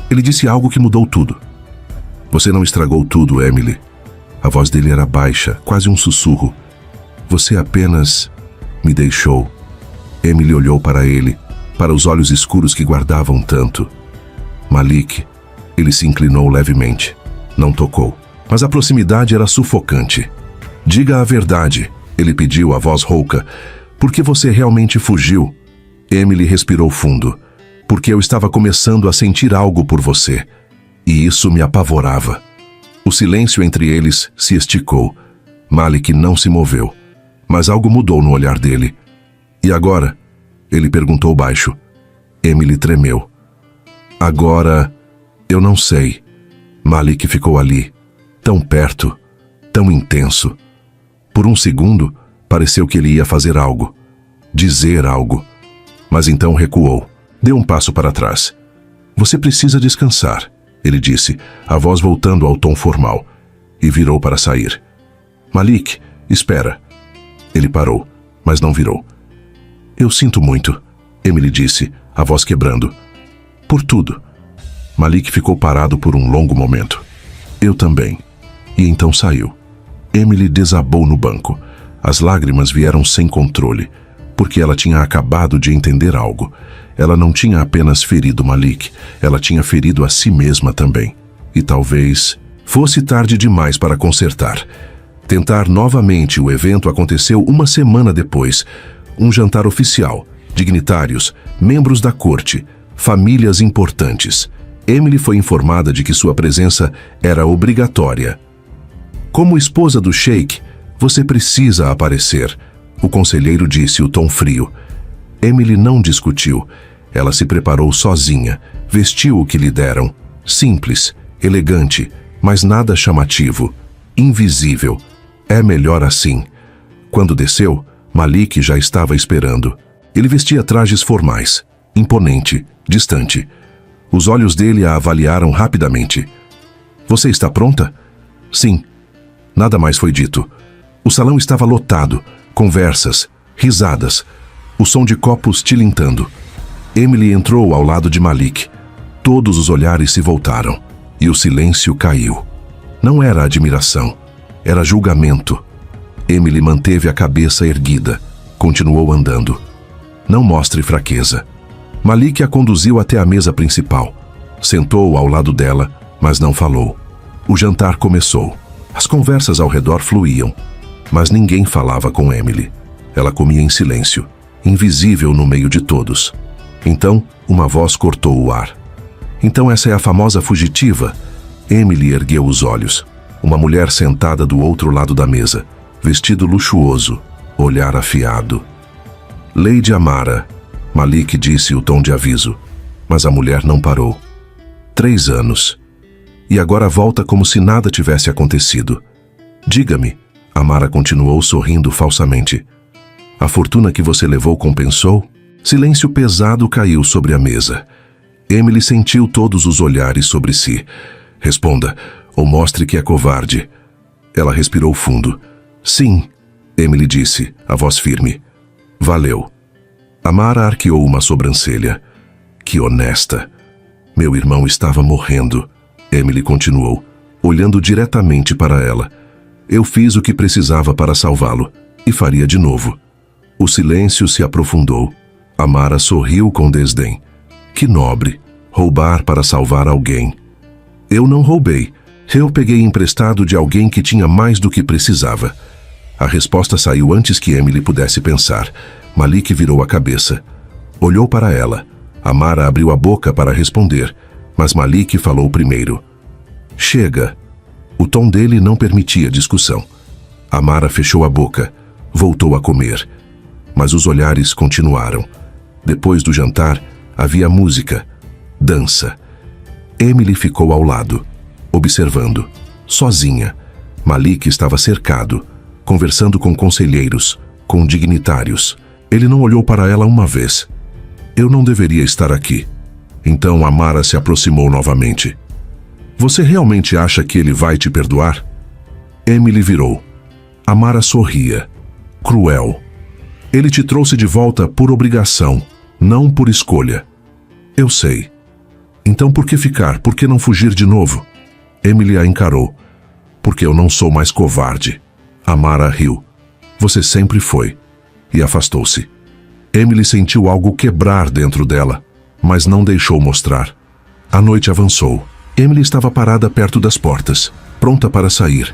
ele disse algo que mudou tudo. Você não estragou tudo, Emily. A voz dele era baixa, quase um sussurro. Você apenas me deixou. Emily olhou para ele, para os olhos escuros que guardavam tanto. Malik, ele se inclinou levemente. Não tocou, mas a proximidade era sufocante. Diga a verdade, ele pediu, a voz rouca. Por que você realmente fugiu? Emily respirou fundo. Porque eu estava começando a sentir algo por você. E isso me apavorava. O silêncio entre eles se esticou. Malik não se moveu. Mas algo mudou no olhar dele. E agora? Ele perguntou baixo. Emily tremeu. Agora, eu não sei. Malik ficou ali, tão perto, tão intenso. Por um segundo, pareceu que ele ia fazer algo, dizer algo. Mas então recuou, deu um passo para trás. Você precisa descansar, ele disse, a voz voltando ao tom formal, e virou para sair. Malik, espera. Ele parou, mas não virou. Eu sinto muito, Emily disse, a voz quebrando. Por tudo. Malik ficou parado por um longo momento. Eu também. E então saiu. Emily desabou no banco. As lágrimas vieram sem controle, porque ela tinha acabado de entender algo. Ela não tinha apenas ferido Malik, ela tinha ferido a si mesma também. E talvez fosse tarde demais para consertar. Tentar novamente o evento aconteceu uma semana depois. Um jantar oficial, dignitários, membros da corte, famílias importantes. Emily foi informada de que sua presença era obrigatória. Como esposa do sheik, você precisa aparecer, o conselheiro disse, o tom frio. Emily não discutiu. Ela se preparou sozinha, vestiu o que lhe deram. Simples, elegante, mas nada chamativo. Invisível. É melhor assim. Quando desceu, Malik já estava esperando. Ele vestia trajes formais, imponente, distante. Os olhos dele a avaliaram rapidamente. Você está pronta? Sim. Nada mais foi dito. O salão estava lotado, conversas, risadas, o som de copos tilintando. Emily entrou ao lado de Malik. Todos os olhares se voltaram, e o silêncio caiu. Não era admiração, era julgamento. Emily manteve a cabeça erguida, continuou andando. Não mostre fraqueza. Malik a conduziu até a mesa principal. Sentou ao lado dela, mas não falou. O jantar começou. As conversas ao redor fluíam, mas ninguém falava com Emily. Ela comia em silêncio, invisível no meio de todos. Então, uma voz cortou o ar. Então essa é a famosa fugitiva? Emily ergueu os olhos. Uma mulher sentada do outro lado da mesa, vestido luxuoso, olhar afiado. Lady Amara, Malik disse o tom de aviso, mas a mulher não parou. 3 anos. E agora volta como se nada tivesse acontecido. Diga-me, Amara continuou sorrindo falsamente. A fortuna que você levou compensou? Silêncio pesado caiu sobre a mesa. Emily sentiu todos os olhares sobre si. Responda, ou mostre que é covarde. Ela respirou fundo. Sim, Emily disse, a voz firme. Valeu. Amara arqueou uma sobrancelha. Que honesta. Meu irmão estava morrendo. Emily continuou, olhando diretamente para ela. Eu fiz o que precisava para salvá-lo, e faria de novo. O silêncio se aprofundou. Amara sorriu com desdém. Que nobre, roubar para salvar alguém. Eu não roubei. Eu peguei emprestado de alguém que tinha mais do que precisava. A resposta saiu antes que Emily pudesse pensar. Malik virou a cabeça. Olhou para ela. Amara abriu a boca para responder, mas Malik falou primeiro. Chega. O tom dele não permitia discussão. Amara fechou a boca. Voltou a comer. Mas os olhares continuaram. Depois do jantar, havia música, dança. Emily ficou ao lado, observando, sozinha. Malik estava cercado, conversando com conselheiros, com dignitários. Ele não olhou para ela uma vez. Eu não deveria estar aqui. Então Amara se aproximou novamente. Você realmente acha que ele vai te perdoar? Emily virou. Amara sorria. Cruel. Ele te trouxe de volta por obrigação, não por escolha. Eu sei. Então por que ficar? Por que não fugir de novo? Emily a encarou. Porque eu não sou mais covarde. Amara riu. Você sempre foi. E afastou-se. Emily sentiu algo quebrar dentro dela, mas não deixou mostrar. A noite avançou. Emily estava parada perto das portas, pronta para sair.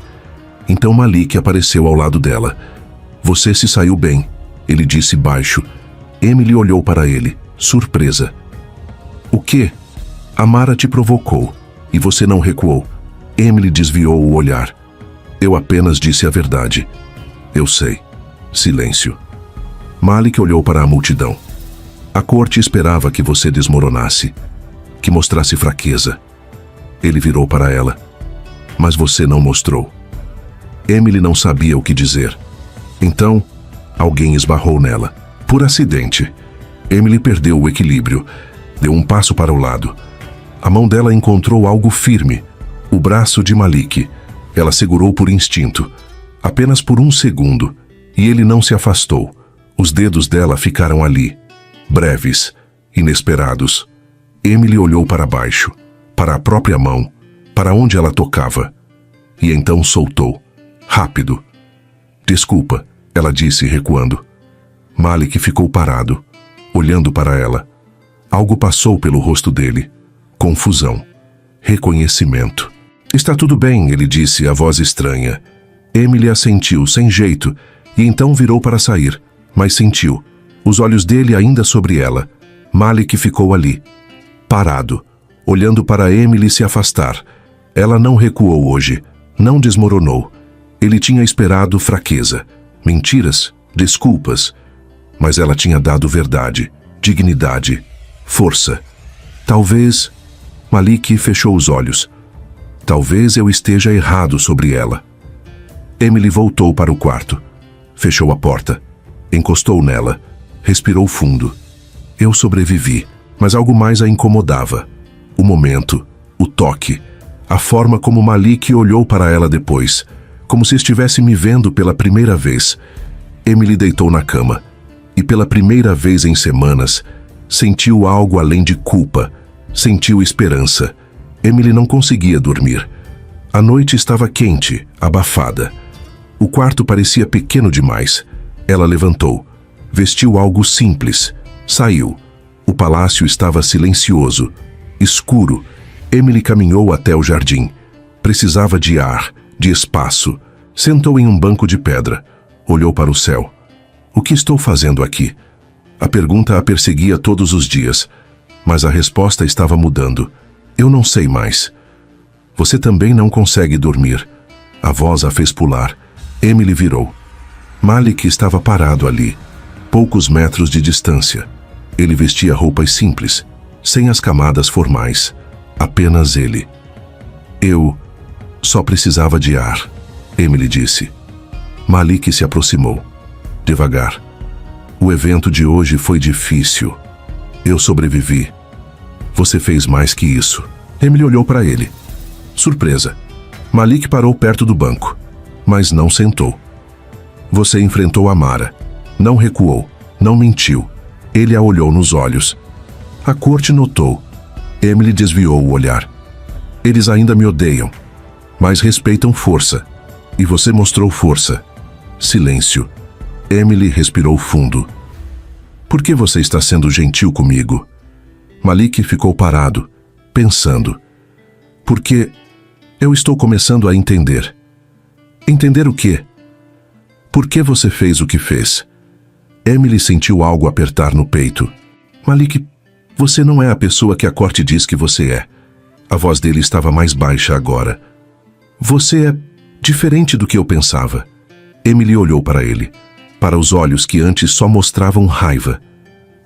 Então Malik apareceu ao lado dela. Você se saiu bem, ele disse baixo. Emily olhou para ele, surpresa. O quê? Amara te provocou, e você não recuou. Emily desviou o olhar. Eu apenas disse a verdade. Eu sei. Silêncio. Malik olhou para a multidão. A corte esperava que você desmoronasse, que mostrasse fraqueza. Ele virou para ela. Mas você não mostrou. Emily não sabia o que dizer. Então, alguém esbarrou nela. Por acidente. Emily perdeu o equilíbrio. Deu um passo para o lado. A mão dela encontrou algo firme. O braço de Malik. Ela segurou por instinto. Apenas por um segundo. E ele não se afastou. Os dedos dela ficaram ali. Breves. Inesperados. Emily olhou para baixo. Para a própria mão. Para onde ela tocava. E então soltou. Rápido. Desculpa, ela disse recuando. Malik ficou parado, olhando para ela. Algo passou pelo rosto dele. Confusão. Reconhecimento. Está tudo bem, ele disse, a voz estranha. Emily assentiu, sem jeito, e então virou para sair, mas sentiu. Os olhos dele ainda sobre ela. Malik ficou ali, parado, olhando para Emily se afastar. Ela não recuou hoje, não desmoronou. Ele tinha esperado fraqueza, mentiras, desculpas. Mas ela tinha dado verdade, dignidade, força. Talvez... Malik fechou os olhos. Talvez eu esteja errado sobre ela. Emily voltou para o quarto. Fechou a porta. Encostou nela. Respirou fundo. Eu sobrevivi, mas algo mais a incomodava. O momento, o toque, a forma como Malik olhou para ela depois, como se estivesse me vendo pela primeira vez. Emily deitou na cama, e pela primeira vez em semanas, sentiu algo além de culpa, sentiu esperança. Emily não conseguia dormir. A noite estava quente, abafada. O quarto parecia pequeno demais. Ela levantou, vestiu algo simples, saiu. O palácio estava silencioso, escuro. Emily caminhou até o jardim. Precisava de ar, de espaço. Sentou em um banco de pedra. Olhou para o céu. O que estou fazendo aqui? A pergunta a perseguia todos os dias, mas a resposta estava mudando. Eu não sei mais. Você também não consegue dormir. A voz a fez pular. Emily virou. Malik estava parado ali, poucos metros de distância. Ele vestia roupas simples, sem as camadas formais. Apenas ele. Eu só precisava de ar, Emily disse. Malik se aproximou. Devagar. O evento de hoje foi difícil. Eu sobrevivi. Você fez mais que isso. Emily olhou para ele. Surpresa. Malik parou perto do banco, mas não sentou. Você enfrentou Amara. Não recuou. Não mentiu. Ele a olhou nos olhos. A corte notou. Emily desviou o olhar. Eles ainda me odeiam, mas respeitam força. E você mostrou força. Silêncio. Emily respirou fundo. Por que você está sendo gentil comigo? Malik ficou parado, pensando. Porque eu estou começando a entender. Entender o quê? Por que você fez o que fez? Emily sentiu algo apertar no peito. Malik, você não é a pessoa que a corte diz que você é. A voz dele estava mais baixa agora. Você é diferente do que eu pensava. Emily olhou para ele, para os olhos que antes só mostravam raiva.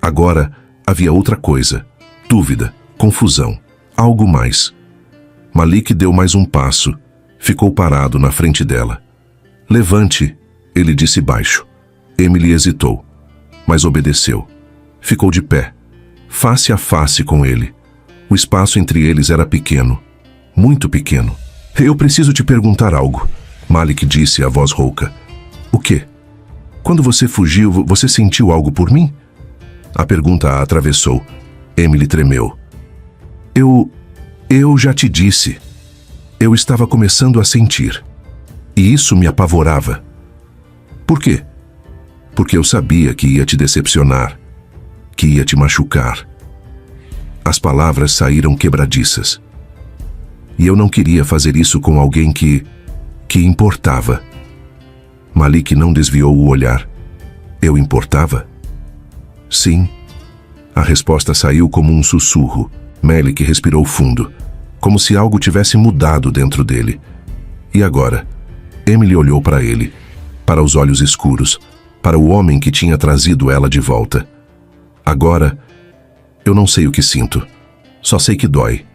Agora havia outra coisa. Dúvida, confusão, algo mais. Malik deu mais um passo. Ficou parado na frente dela. Levante, ele disse baixo. Emily hesitou, mas obedeceu. Ficou de pé, face a face com ele. O espaço entre eles era pequeno, muito pequeno. Eu preciso te perguntar algo, Malik disse a voz rouca. O quê? Quando você fugiu, você sentiu algo por mim? A pergunta a atravessou. Emily tremeu. Eu já te disse. Eu estava começando a sentir. E isso me apavorava. Por quê? Porque eu sabia que ia te decepcionar, que ia te machucar. As palavras saíram quebradiças. E eu não queria fazer isso com alguém que importava. Malik não desviou o olhar. Eu importava? Sim. A resposta saiu como um sussurro. Malik respirou fundo, como se algo tivesse mudado dentro dele. E agora? Emily olhou para ele, para os olhos escuros, para o homem que tinha trazido ela de volta. Agora, eu não sei o que sinto. Só sei que dói.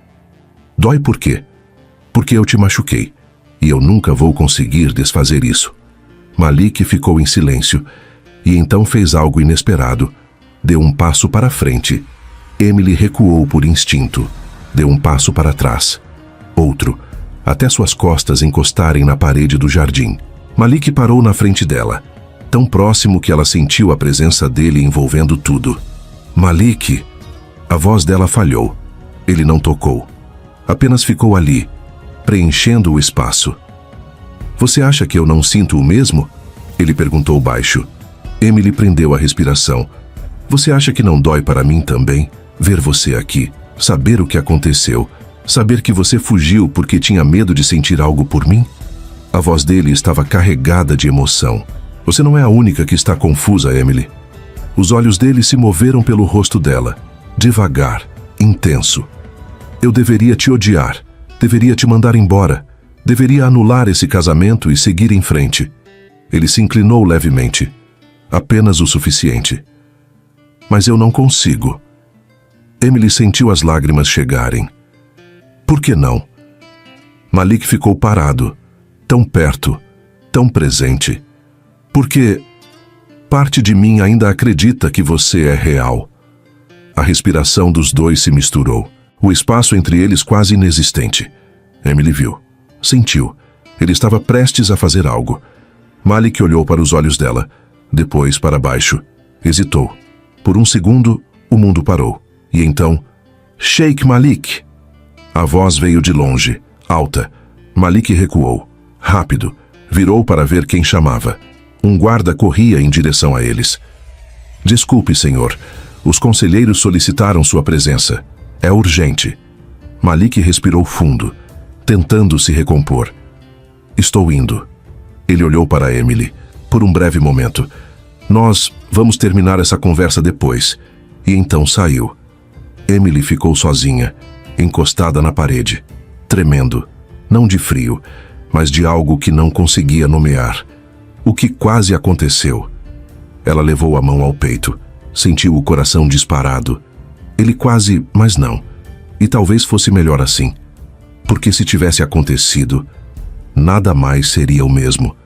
Dói por quê? Porque eu te machuquei, e eu nunca vou conseguir desfazer isso. Malik ficou em silêncio, e então fez algo inesperado. Deu um passo para frente. Emily recuou por instinto. Deu um passo para trás. Outro, até suas costas encostarem na parede do jardim. Malik parou na frente dela, tão próximo que ela sentiu a presença dele envolvendo tudo. Malik! A voz dela falhou. Ele não tocou. Apenas ficou ali, preenchendo o espaço. Você acha que eu não sinto o mesmo? Ele perguntou baixo. Emily prendeu a respiração. Você acha que não dói para mim também? Ver você aqui, saber o que aconteceu, saber que você fugiu porque tinha medo de sentir algo por mim? A voz dele estava carregada de emoção. Você não é a única que está confusa, Emily. Os olhos dele se moveram pelo rosto dela, devagar, intenso. Eu deveria te odiar, deveria te mandar embora, deveria anular esse casamento e seguir em frente. Ele se inclinou levemente, apenas o suficiente. Mas eu não consigo. Emily sentiu as lágrimas chegarem. Por que não? Malik ficou parado, tão perto, tão presente. Porque parte de mim ainda acredita que você é real. A respiração dos dois se misturou. O espaço entre eles quase inexistente. Emily viu, sentiu. Ele estava prestes a fazer algo. Malik olhou para os olhos dela, depois para baixo. Hesitou. Por um segundo, o mundo parou. E então, Sheikh Malik! A voz veio de longe, alta. Malik recuou. Rápido. Virou para ver quem chamava. Um guarda corria em direção a eles. Desculpe, senhor. Os conselheiros solicitaram sua presença. É urgente. Malik respirou fundo, tentando se recompor. Estou indo. Ele olhou para Emily, por um breve momento. Nós vamos terminar essa conversa depois. E então saiu. Emily ficou sozinha, encostada na parede, tremendo, não de frio, mas de algo que não conseguia nomear. O que quase aconteceu? Ela levou a mão ao peito, sentiu o coração disparado. Ele quase, mas não. E talvez fosse melhor assim. Porque se tivesse acontecido, nada mais seria o mesmo.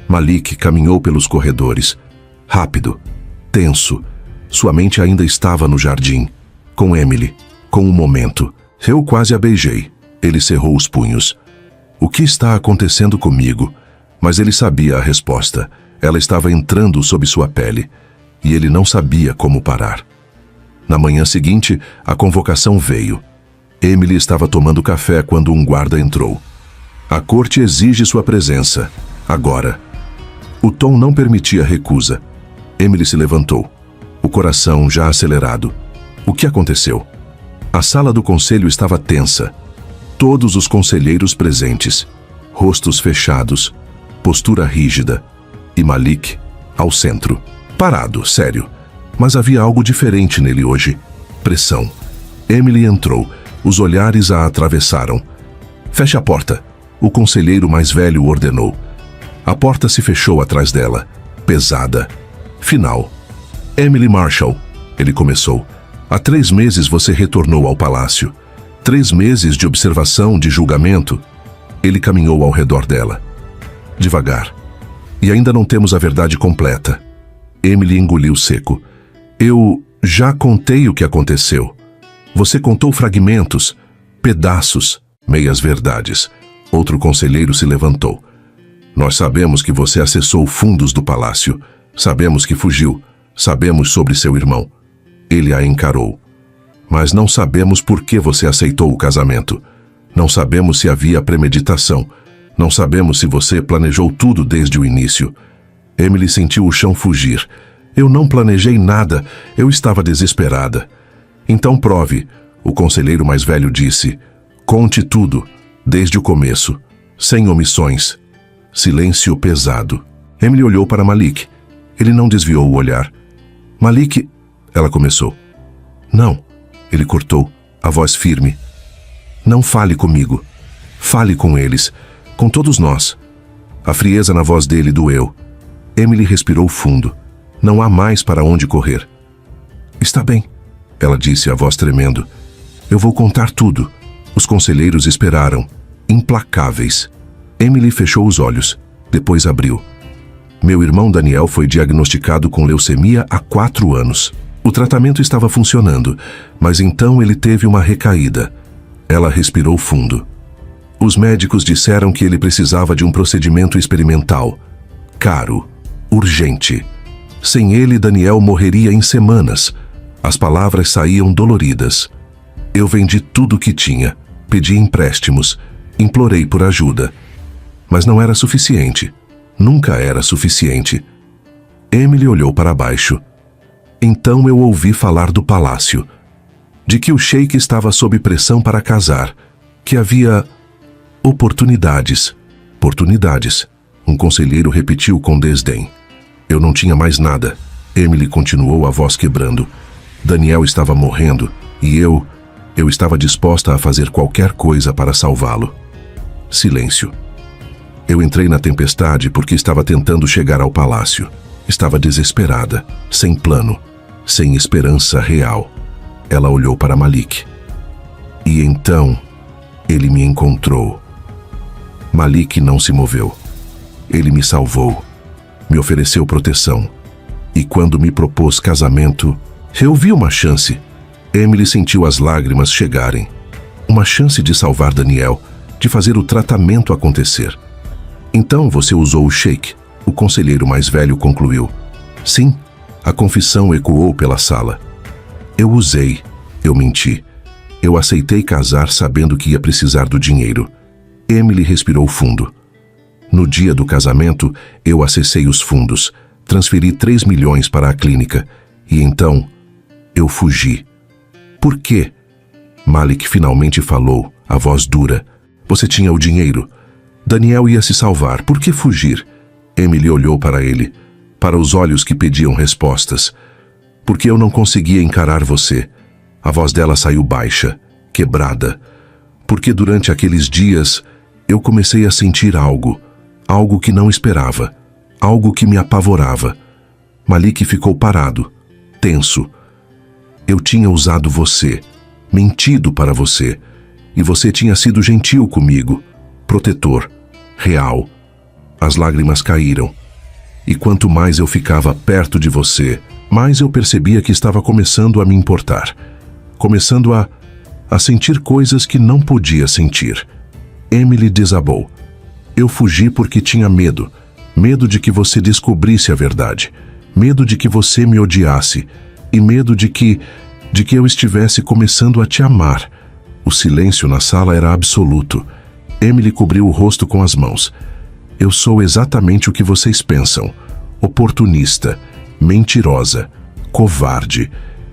Malik caminhou pelos corredores, rápido, tenso. Sua mente ainda estava no jardim, com Emily, com o momento. Eu quase a beijei. Ele cerrou os punhos. O que está acontecendo comigo? Mas ele sabia a resposta. Ela estava entrando sob sua pele. E ele não sabia como parar. Na manhã seguinte, a convocação veio. Emily estava tomando café quando um guarda entrou. A corte exige sua presença. Agora. O tom não permitia recusa. Emily se levantou. O coração já acelerado. O que aconteceu? A sala do conselho estava tensa. Todos os conselheiros presentes. Rostos fechados. Postura rígida. E Malik, ao centro. Parado, sério. Mas havia algo diferente nele hoje. Pressão. Emily entrou. Os olhares a atravessaram. Feche a porta. O conselheiro mais velho ordenou. A porta se fechou atrás dela. Pesada. Final. Emily Marshall, ele começou. Há 3 meses você retornou ao palácio. 3 meses de observação, de julgamento. Ele caminhou ao redor dela. Devagar. E ainda não temos a verdade completa. Emily engoliu seco. Eu já contei o que aconteceu. Você contou fragmentos, pedaços, meias verdades. Outro conselheiro se levantou. Nós sabemos que você acessou fundos do palácio. Sabemos que fugiu. Sabemos sobre seu irmão. Ele a encarou. Mas não sabemos por que você aceitou o casamento. Não sabemos se havia premeditação. Não sabemos se você planejou tudo desde o início. Emily sentiu o chão fugir. Eu não planejei nada. Eu estava desesperada. Então prove, o conselheiro mais velho disse. Conte tudo, desde o começo, sem omissões. Silêncio pesado. Emily olhou para Malik. Ele não desviou o olhar. Malik, ela começou. Não, ele cortou, a voz firme. Não fale comigo. Fale com eles, com todos nós. A frieza na voz dele doeu. Emily respirou fundo. Não há mais para onde correr. Está bem, ela disse, a voz tremendo. Eu vou contar tudo. Os conselheiros esperaram, implacáveis. Emily fechou os olhos, depois abriu. Meu irmão Daniel foi diagnosticado com leucemia há 4 anos. O tratamento estava funcionando, mas então ele teve uma recaída. Ela respirou fundo. Os médicos disseram que ele precisava de um procedimento experimental. Caro, urgente. Sem ele, Daniel morreria em semanas. As palavras saíam doloridas. Eu vendi tudo o que tinha, pedi empréstimos, implorei por ajuda. Mas não era suficiente. Nunca era suficiente. Emily olhou para baixo. Então eu ouvi falar do palácio. De que o sheik estava sob pressão para casar. Que havia oportunidades. Oportunidades. Um conselheiro repetiu com desdém. Eu não tinha mais nada. Emily continuou, a voz quebrando. Daniel estava morrendo e eu estava disposta a fazer qualquer coisa para salvá-lo. Silêncio. Eu entrei na tempestade porque estava tentando chegar ao palácio. Estava desesperada, sem plano, sem esperança real. Ela olhou para Malik. E então, ele me encontrou. Malik não se moveu. Ele me salvou. Me ofereceu proteção. E quando me propôs casamento, eu vi uma chance. Emily sentiu as lágrimas chegarem. Uma chance de salvar Daniel, de fazer o tratamento acontecer. Então você usou o sheik, o conselheiro mais velho concluiu. Sim, a confissão ecoou pela sala. Eu usei, eu menti. Eu aceitei casar sabendo que ia precisar do dinheiro. Emily respirou fundo. No dia do casamento, eu acessei os fundos, transferi 3 milhões para a clínica. E então, eu fugi. Por quê? Malik finalmente falou, a voz dura. Você tinha o dinheiro. Daniel ia se salvar. Por que fugir? Emily olhou para ele, para os olhos que pediam respostas. Porque eu não conseguia encarar você. A voz dela saiu baixa, quebrada. Porque durante aqueles dias, eu comecei a sentir algo. Algo que não esperava. Algo que me apavorava. Malik ficou parado, tenso. Eu tinha usado você, mentido para você. E você tinha sido gentil comigo, protetor, real. As lágrimas caíram. E quanto mais eu ficava perto de você, mais eu percebia que estava começando a me importar. Começando a sentir coisas que não podia sentir. Emily desabou. Eu fugi porque tinha medo. Medo de que você descobrisse a verdade. Medo de que você me odiasse. E medo de que eu estivesse começando a te amar. O silêncio na sala era absoluto. Emily cobriu o rosto com as mãos. Eu sou exatamente o que vocês pensam. Oportunista, mentirosa, covarde.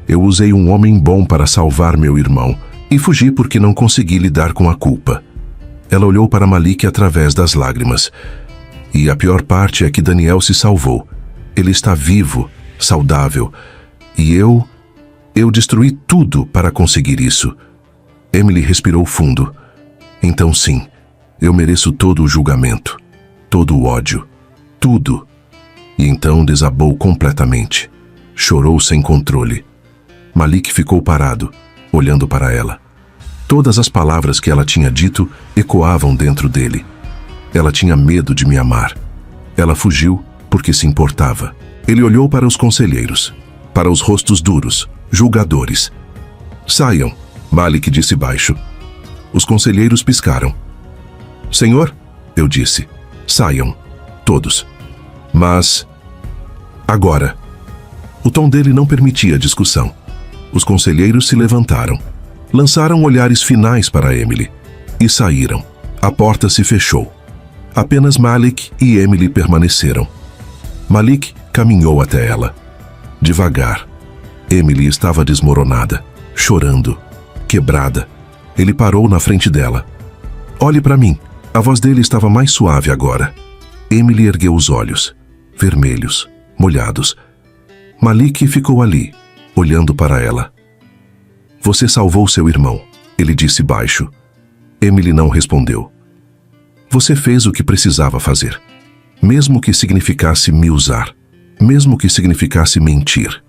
Eu usei um homem bom para salvar meu irmão e fugi porque não consegui lidar com a culpa. Ela olhou para Malik através das lágrimas. E a pior parte é que Daniel se salvou. Ele está vivo, saudável. E eu destruí tudo para conseguir isso. Emily respirou fundo. Então sim, eu mereço todo o julgamento, todo o ódio, tudo. E então desabou completamente. Chorou sem controle. Malik ficou parado, olhando para ela. Todas as palavras que ela tinha dito ecoavam dentro dele. Ela tinha medo de me amar. Ela fugiu porque se importava. Ele olhou para os conselheiros, para os rostos duros, julgadores. Saiam, Malik disse baixo. Os conselheiros piscaram. Senhor, eu disse, saiam, todos. Mas, agora. O tom dele não permitia discussão. Os conselheiros se levantaram, lançaram olhares finais para Emily e saíram. A porta se fechou. Apenas Malik e Emily permaneceram. Malik caminhou até ela. Devagar. Emily estava desmoronada, chorando, quebrada. Ele parou na frente dela. Olhe para mim. A voz dele estava mais suave agora. Emily ergueu os olhos, vermelhos, molhados. Malik ficou ali, olhando para ela. Você salvou seu irmão, ele disse baixo. Emily não respondeu. Você fez o que precisava fazer. Mesmo que significasse me usar. Mesmo que significasse mentir.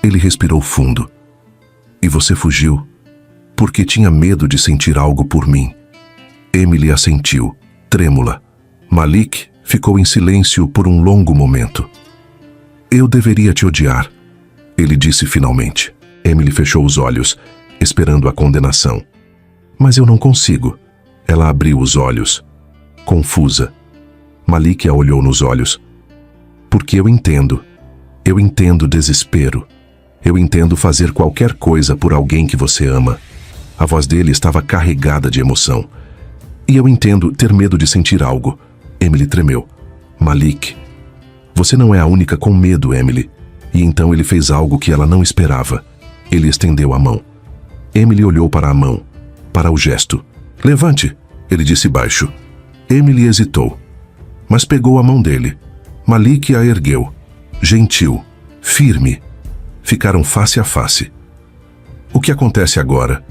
Ele respirou fundo. E você fugiu porque tinha medo de sentir algo por mim. Emily assentiu, trêmula. Malik ficou em silêncio por um longo momento. Eu deveria te odiar, ele disse finalmente. Emily fechou os olhos, esperando a condenação. Mas eu não consigo. Ela abriu os olhos, confusa. Malik a olhou nos olhos. Porque eu entendo desespero. Eu entendo fazer qualquer coisa por alguém que você ama. A voz dele estava carregada de emoção. E eu entendo ter medo de sentir algo. Emily tremeu. Malik, você não é a única com medo, Emily. E então ele fez algo que ela não esperava. Ele estendeu a mão. Emily olhou para a mão, para o gesto. Levante, ele disse baixo. Emily hesitou, mas pegou a mão dele. Malik a ergueu. Gentil, firme. Ficaram face a face. O que acontece agora?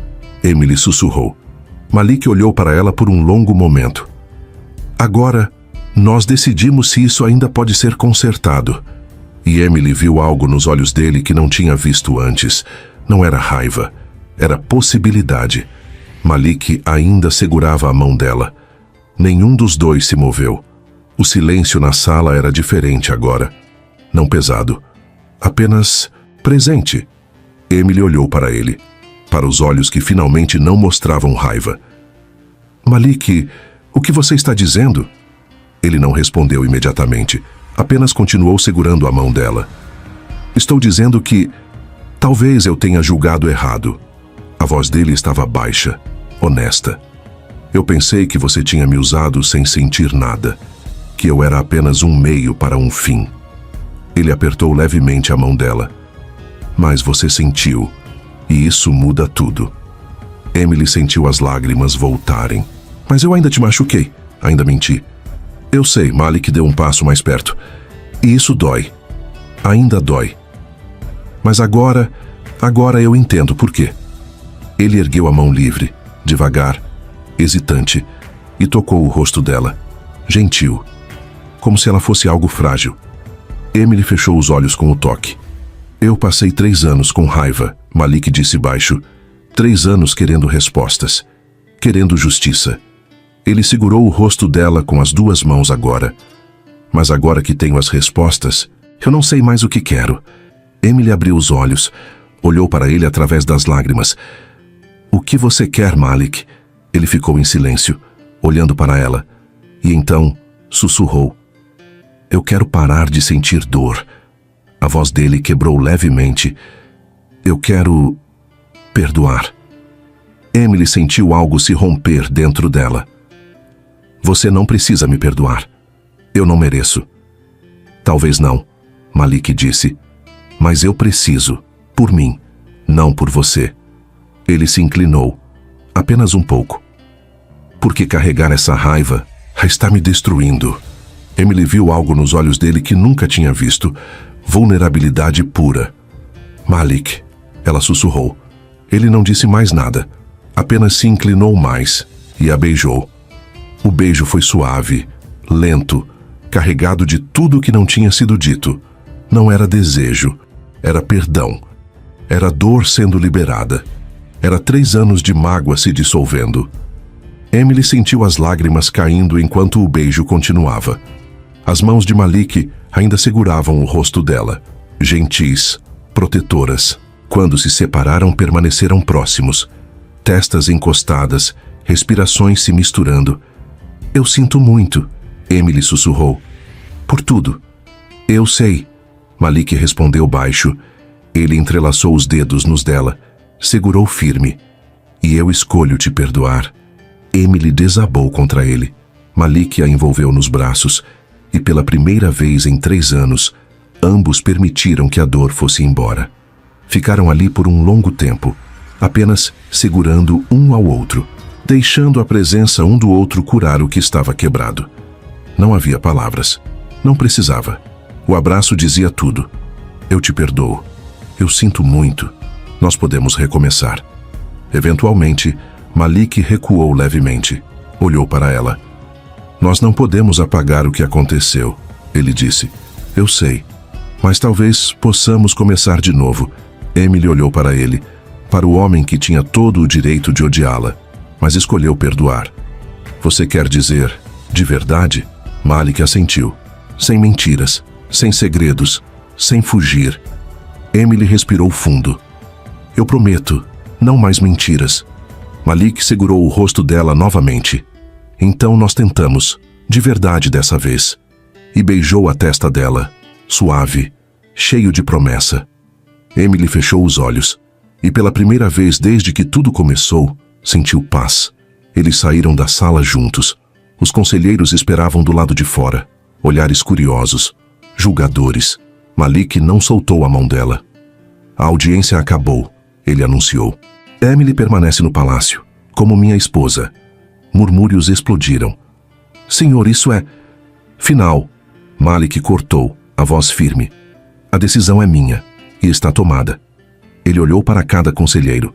Emily sussurrou. Malik olhou para ela por um longo momento. Agora, nós decidimos se isso ainda pode ser consertado. E Emily viu algo nos olhos dele que não tinha visto antes. Não era raiva, era possibilidade. Malik ainda segurava a mão dela. Nenhum dos dois se moveu. O silêncio na sala era diferente agora. Não pesado, apenas presente. Emily olhou para ele, para os olhos que finalmente não mostravam raiva. Malik, o que você está dizendo? Ele não respondeu imediatamente, apenas continuou segurando a mão dela. Estou dizendo que talvez eu tenha julgado errado. A voz dele estava baixa, honesta. Eu pensei que você tinha me usado sem sentir nada, que eu era apenas um meio para um fim. Ele apertou levemente a mão dela. Mas você sentiu, e isso muda tudo. Emily sentiu as lágrimas voltarem. Mas eu ainda te machuquei, ainda menti. Eu sei, Malik deu um passo mais perto. E isso dói. Ainda dói. Mas agora eu entendo por quê. Ele ergueu a mão livre, devagar, hesitante, e tocou o rosto dela, gentil, como se ela fosse algo frágil. Emily fechou os olhos com o toque. Eu passei 3 anos com raiva, Malik disse baixo. 3 anos querendo respostas, querendo justiça. Ele segurou o rosto dela com as 2 mãos agora. Mas agora que tenho as respostas, eu não sei mais o que quero. Emily abriu os olhos, olhou para ele através das lágrimas. O que você quer, Malik? Ele ficou em silêncio, olhando para ela, e então sussurrou. Eu quero parar de sentir dor. A voz dele quebrou levemente. Eu quero perdoar. Emily sentiu algo se romper dentro dela. Você não precisa me perdoar. Eu não mereço. Talvez não, Malik disse. Mas eu preciso, por mim, não por você. Ele se inclinou, apenas um pouco. Porque carregar essa raiva está me destruindo. Emily viu algo nos olhos dele que nunca tinha visto. Vulnerabilidade pura. Malik, ela sussurrou. Ele não disse mais nada. Apenas se inclinou mais e a beijou. O beijo foi suave, lento, carregado de tudo que não tinha sido dito. Não era desejo, era perdão. Era dor sendo liberada. Era 3 anos de mágoa se dissolvendo. Emily sentiu as lágrimas caindo enquanto o beijo continuava. As mãos de Malik ainda seguravam o rosto dela, gentis, protetoras. Quando se separaram, permaneceram próximos. Testas encostadas, respirações se misturando. Eu sinto muito, Emily sussurrou. Por tudo. Eu sei, Malik respondeu baixo. Ele entrelaçou os dedos nos dela, segurou firme. E eu escolho te perdoar. Emily desabou contra ele. Malik a envolveu nos braços, e pela primeira vez em 3 anos, ambos permitiram que a dor fosse embora. Ficaram ali por um longo tempo, apenas segurando um ao outro, deixando a presença um do outro curar o que estava quebrado. Não havia palavras. Não precisava. O abraço dizia tudo. Eu te perdoo. Eu sinto muito. Nós podemos recomeçar. Eventualmente, Malik recuou levemente. Olhou para ela. Nós não podemos apagar o que aconteceu, ele disse. Eu sei. Mas talvez possamos começar de novo. Emily olhou para ele, para o homem que tinha todo o direito de odiá-la, mas escolheu perdoar. Você quer dizer, de verdade? Malik assentiu. Sem mentiras, sem segredos, sem fugir. Emily respirou fundo. Eu prometo, não mais mentiras. Malik segurou o rosto dela novamente. Então nós tentamos, de verdade dessa vez. E beijou a testa dela, suave, cheio de promessa. Emily fechou os olhos, e pela primeira vez desde que tudo começou, sentiu paz. Eles saíram da sala juntos. Os conselheiros esperavam do lado de fora, olhares curiosos, julgadores. Malik não soltou a mão dela. A audiência acabou, ele anunciou. Emily permanece no palácio, como minha esposa. Murmúrios explodiram. Senhor, isso é... Final. Malik cortou, a voz firme. A decisão é minha, e está tomada. Ele olhou para cada conselheiro.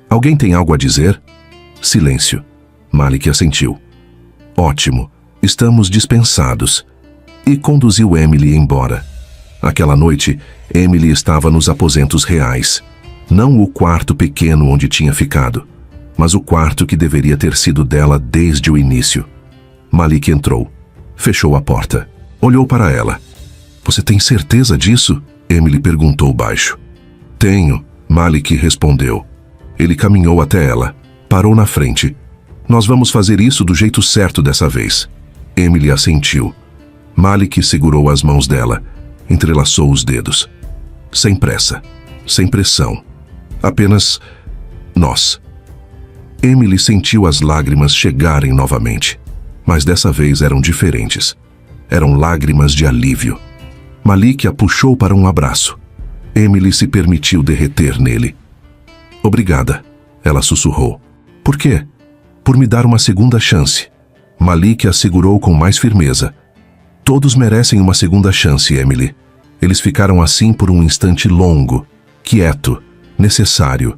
Alguém tem algo a dizer? Silêncio. Malik assentiu. Ótimo, estamos dispensados. E conduziu Emily embora. Aquela noite, Emily estava nos aposentos reais. Não o quarto pequeno onde tinha ficado, mas o quarto que deveria ter sido dela desde o início. Malik entrou, fechou a porta, olhou para ela. Você tem certeza disso? Emily perguntou baixo. Tenho, Malik respondeu. Ele caminhou até ela, parou na frente. Nós vamos fazer isso do jeito certo dessa vez. Emily assentiu. Malik segurou as mãos dela, entrelaçou os dedos. Sem pressa, sem pressão. Apenas nós. Emily sentiu as lágrimas chegarem novamente, mas dessa vez eram diferentes. Eram lágrimas de alívio. Malik a puxou para um abraço. Emily se permitiu derreter nele. Obrigada, ela sussurrou. Por quê? Por me dar uma segunda chance. Malik a segurou com mais firmeza. Todos merecem uma segunda chance, Emily. Eles ficaram assim por um instante longo, quieto, necessário.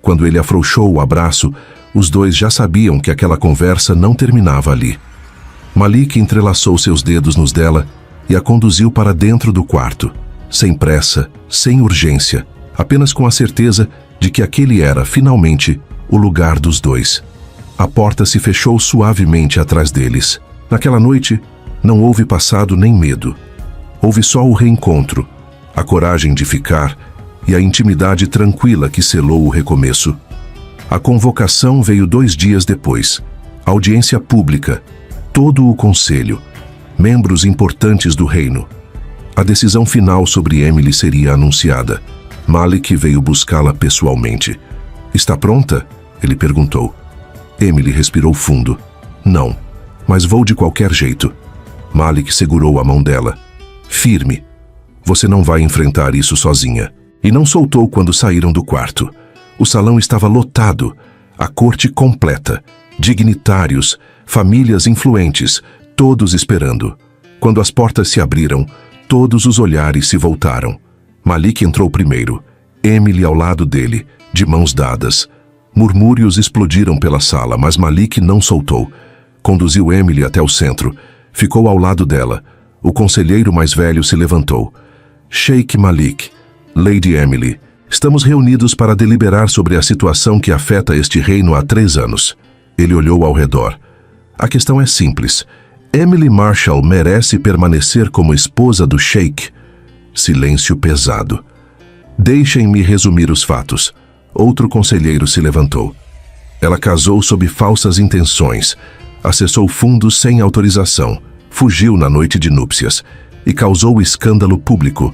Quando ele afrouxou o abraço, os dois já sabiam que aquela conversa não terminava ali. Malik entrelaçou seus dedos nos dela e a conduziu para dentro do quarto, sem pressa, sem urgência, apenas com a certeza de que aquele era, finalmente, o lugar dos dois. A porta se fechou suavemente atrás deles. Naquela noite, não houve passado nem medo. Houve só o reencontro, a coragem de ficar e a intimidade tranquila que selou o recomeço. A convocação veio 2 dias depois. Audiência pública, todo o conselho, membros importantes do reino. A decisão final sobre Emily seria anunciada. Malik veio buscá-la pessoalmente. "Está pronta?" ele perguntou. Emily respirou fundo. "Não, mas vou de qualquer jeito." Malik segurou a mão dela. "Firme. Você não vai enfrentar isso sozinha." E não soltou quando saíram do quarto. O salão estava lotado, a corte completa, dignitários, famílias influentes, todos esperando. Quando as portas se abriram, todos os olhares se voltaram. Malik entrou primeiro, Emily ao lado dele, de mãos dadas. Murmúrios explodiram pela sala, mas Malik não soltou. Conduziu Emily até o centro, ficou ao lado dela. O conselheiro mais velho se levantou. "Sheikh Malik, Lady Emily, estamos reunidos para deliberar sobre a situação que afeta este reino há 3 anos. Ele olhou ao redor. "A questão é simples. Emily Marshall merece permanecer como esposa do Sheikh?" Silêncio pesado. "Deixem-me resumir os fatos." Outro conselheiro se levantou. "Ela casou sob falsas intenções, acessou fundos sem autorização, fugiu na noite de núpcias e causou escândalo público."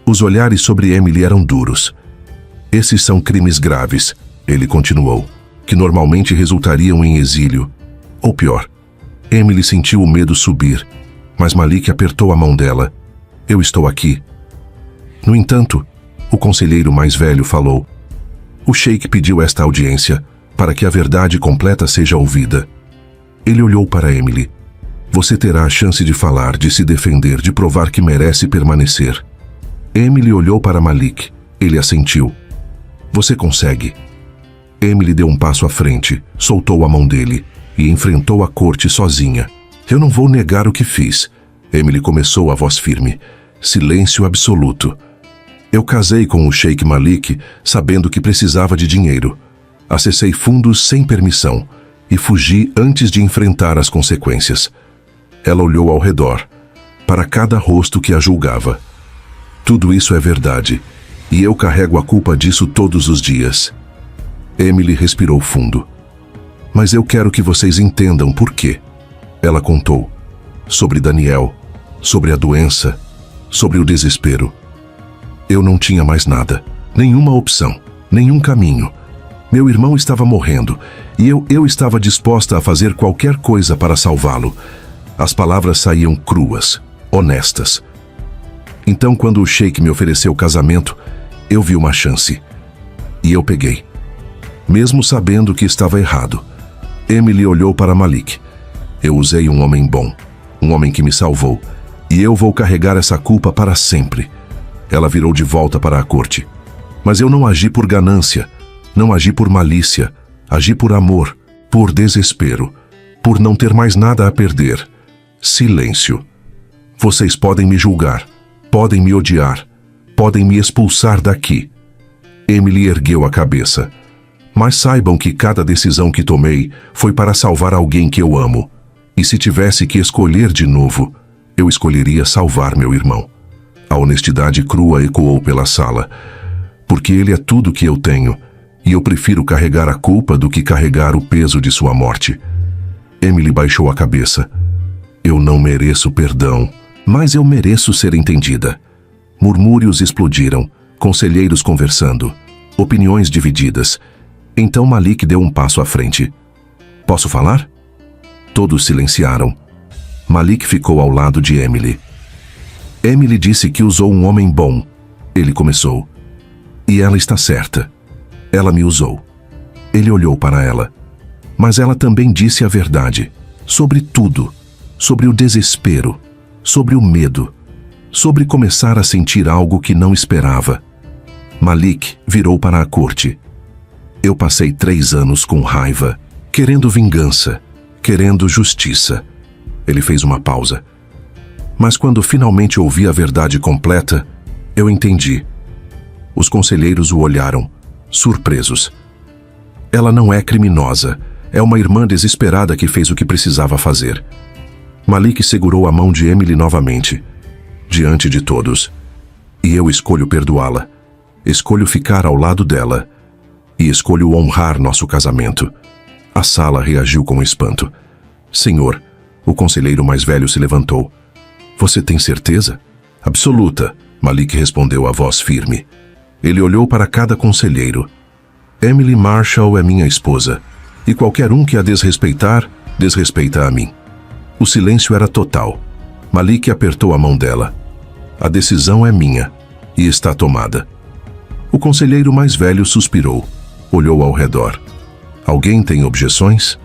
Os olhares sobre Emily eram duros. "Esses são crimes graves", ele continuou, "que normalmente resultariam em exílio. Ou pior." Emily sentiu o medo subir, mas Malik apertou a mão dela. "Eu estou aqui." No entanto, o conselheiro mais velho falou. "O Sheikh pediu esta audiência para que a verdade completa seja ouvida." Ele olhou para Emily. "Você terá a chance de falar, de se defender, de provar que merece permanecer." Emily olhou para Malik. Ele assentiu. "Você consegue." Emily deu um passo à frente, soltou a mão dele e enfrentou a corte sozinha. "Eu não vou negar o que fiz." Emily começou, a voz firme. Silêncio absoluto. "Eu casei com o Sheikh Malik sabendo que precisava de dinheiro. Acessei fundos sem permissão e fugi antes de enfrentar as consequências." Ela olhou ao redor, para cada rosto que a julgava. "Tudo isso é verdade, e eu carrego a culpa disso todos os dias." Emily respirou fundo. "Mas eu quero que vocês entendam por quê." Ela contou. Sobre Daniel, sobre a doença, sobre o desespero. "Eu não tinha mais nada, nenhuma opção, nenhum caminho. Meu irmão estava morrendo, e eu estava disposta a fazer qualquer coisa para salvá-lo." As palavras saíam cruas, honestas. "Então, quando o Sheikh me ofereceu casamento, eu vi uma chance. E eu peguei. Mesmo sabendo que estava errado." Emily olhou para Malik. "Eu usei um homem bom, um homem que me salvou, e eu vou carregar essa culpa para sempre." Ela virou de volta para a corte. "Mas eu não agi por ganância, não agi por malícia, agi por amor, por desespero, por não ter mais nada a perder." Silêncio. "Vocês podem me julgar, podem me odiar, podem me expulsar daqui." Emily ergueu a cabeça. "Mas saibam que cada decisão que tomei foi para salvar alguém que eu amo. E se tivesse que escolher de novo, eu escolheria salvar meu irmão." A honestidade crua ecoou pela sala. "Porque ele é tudo que eu tenho, e eu prefiro carregar a culpa do que carregar o peso de sua morte." Emily baixou a cabeça. "Eu não mereço perdão, mas eu mereço ser entendida." Murmúrios explodiram, conselheiros conversando, opiniões divididas. Então Malik deu um passo à frente. "Posso falar?" Todos silenciaram. Malik ficou ao lado de Emily. "Emily disse que usou um homem bom." Ele começou. "E ela está certa. Ela me usou." Ele olhou para ela. "Mas ela também disse a verdade. Sobre tudo. Sobre o desespero. Sobre o medo. Sobre começar a sentir algo que não esperava." Malik virou para a corte. "Eu passei 3 anos com raiva, querendo vingança, querendo justiça." Ele fez uma pausa. "Mas quando finalmente ouvi a verdade completa, eu entendi." Os conselheiros o olharam, surpresos. "Ela não é criminosa. É uma irmã desesperada que fez o que precisava fazer." Malik segurou a mão de Emily novamente, diante de todos. E eu escolho perdoá-la. Escolho ficar ao lado dela. E escolho honrar nosso casamento. A sala reagiu com espanto. Senhor, o conselheiro mais velho se levantou. Você tem certeza? Absoluta, Malik respondeu a voz firme. Ele olhou para cada conselheiro. Emily Marshall é minha esposa, e qualquer um que a desrespeitar, desrespeita a mim. O silêncio era total. Malik apertou a mão dela. A decisão é minha, e está tomada. O conselheiro mais velho suspirou, olhou ao redor. Alguém tem objeções?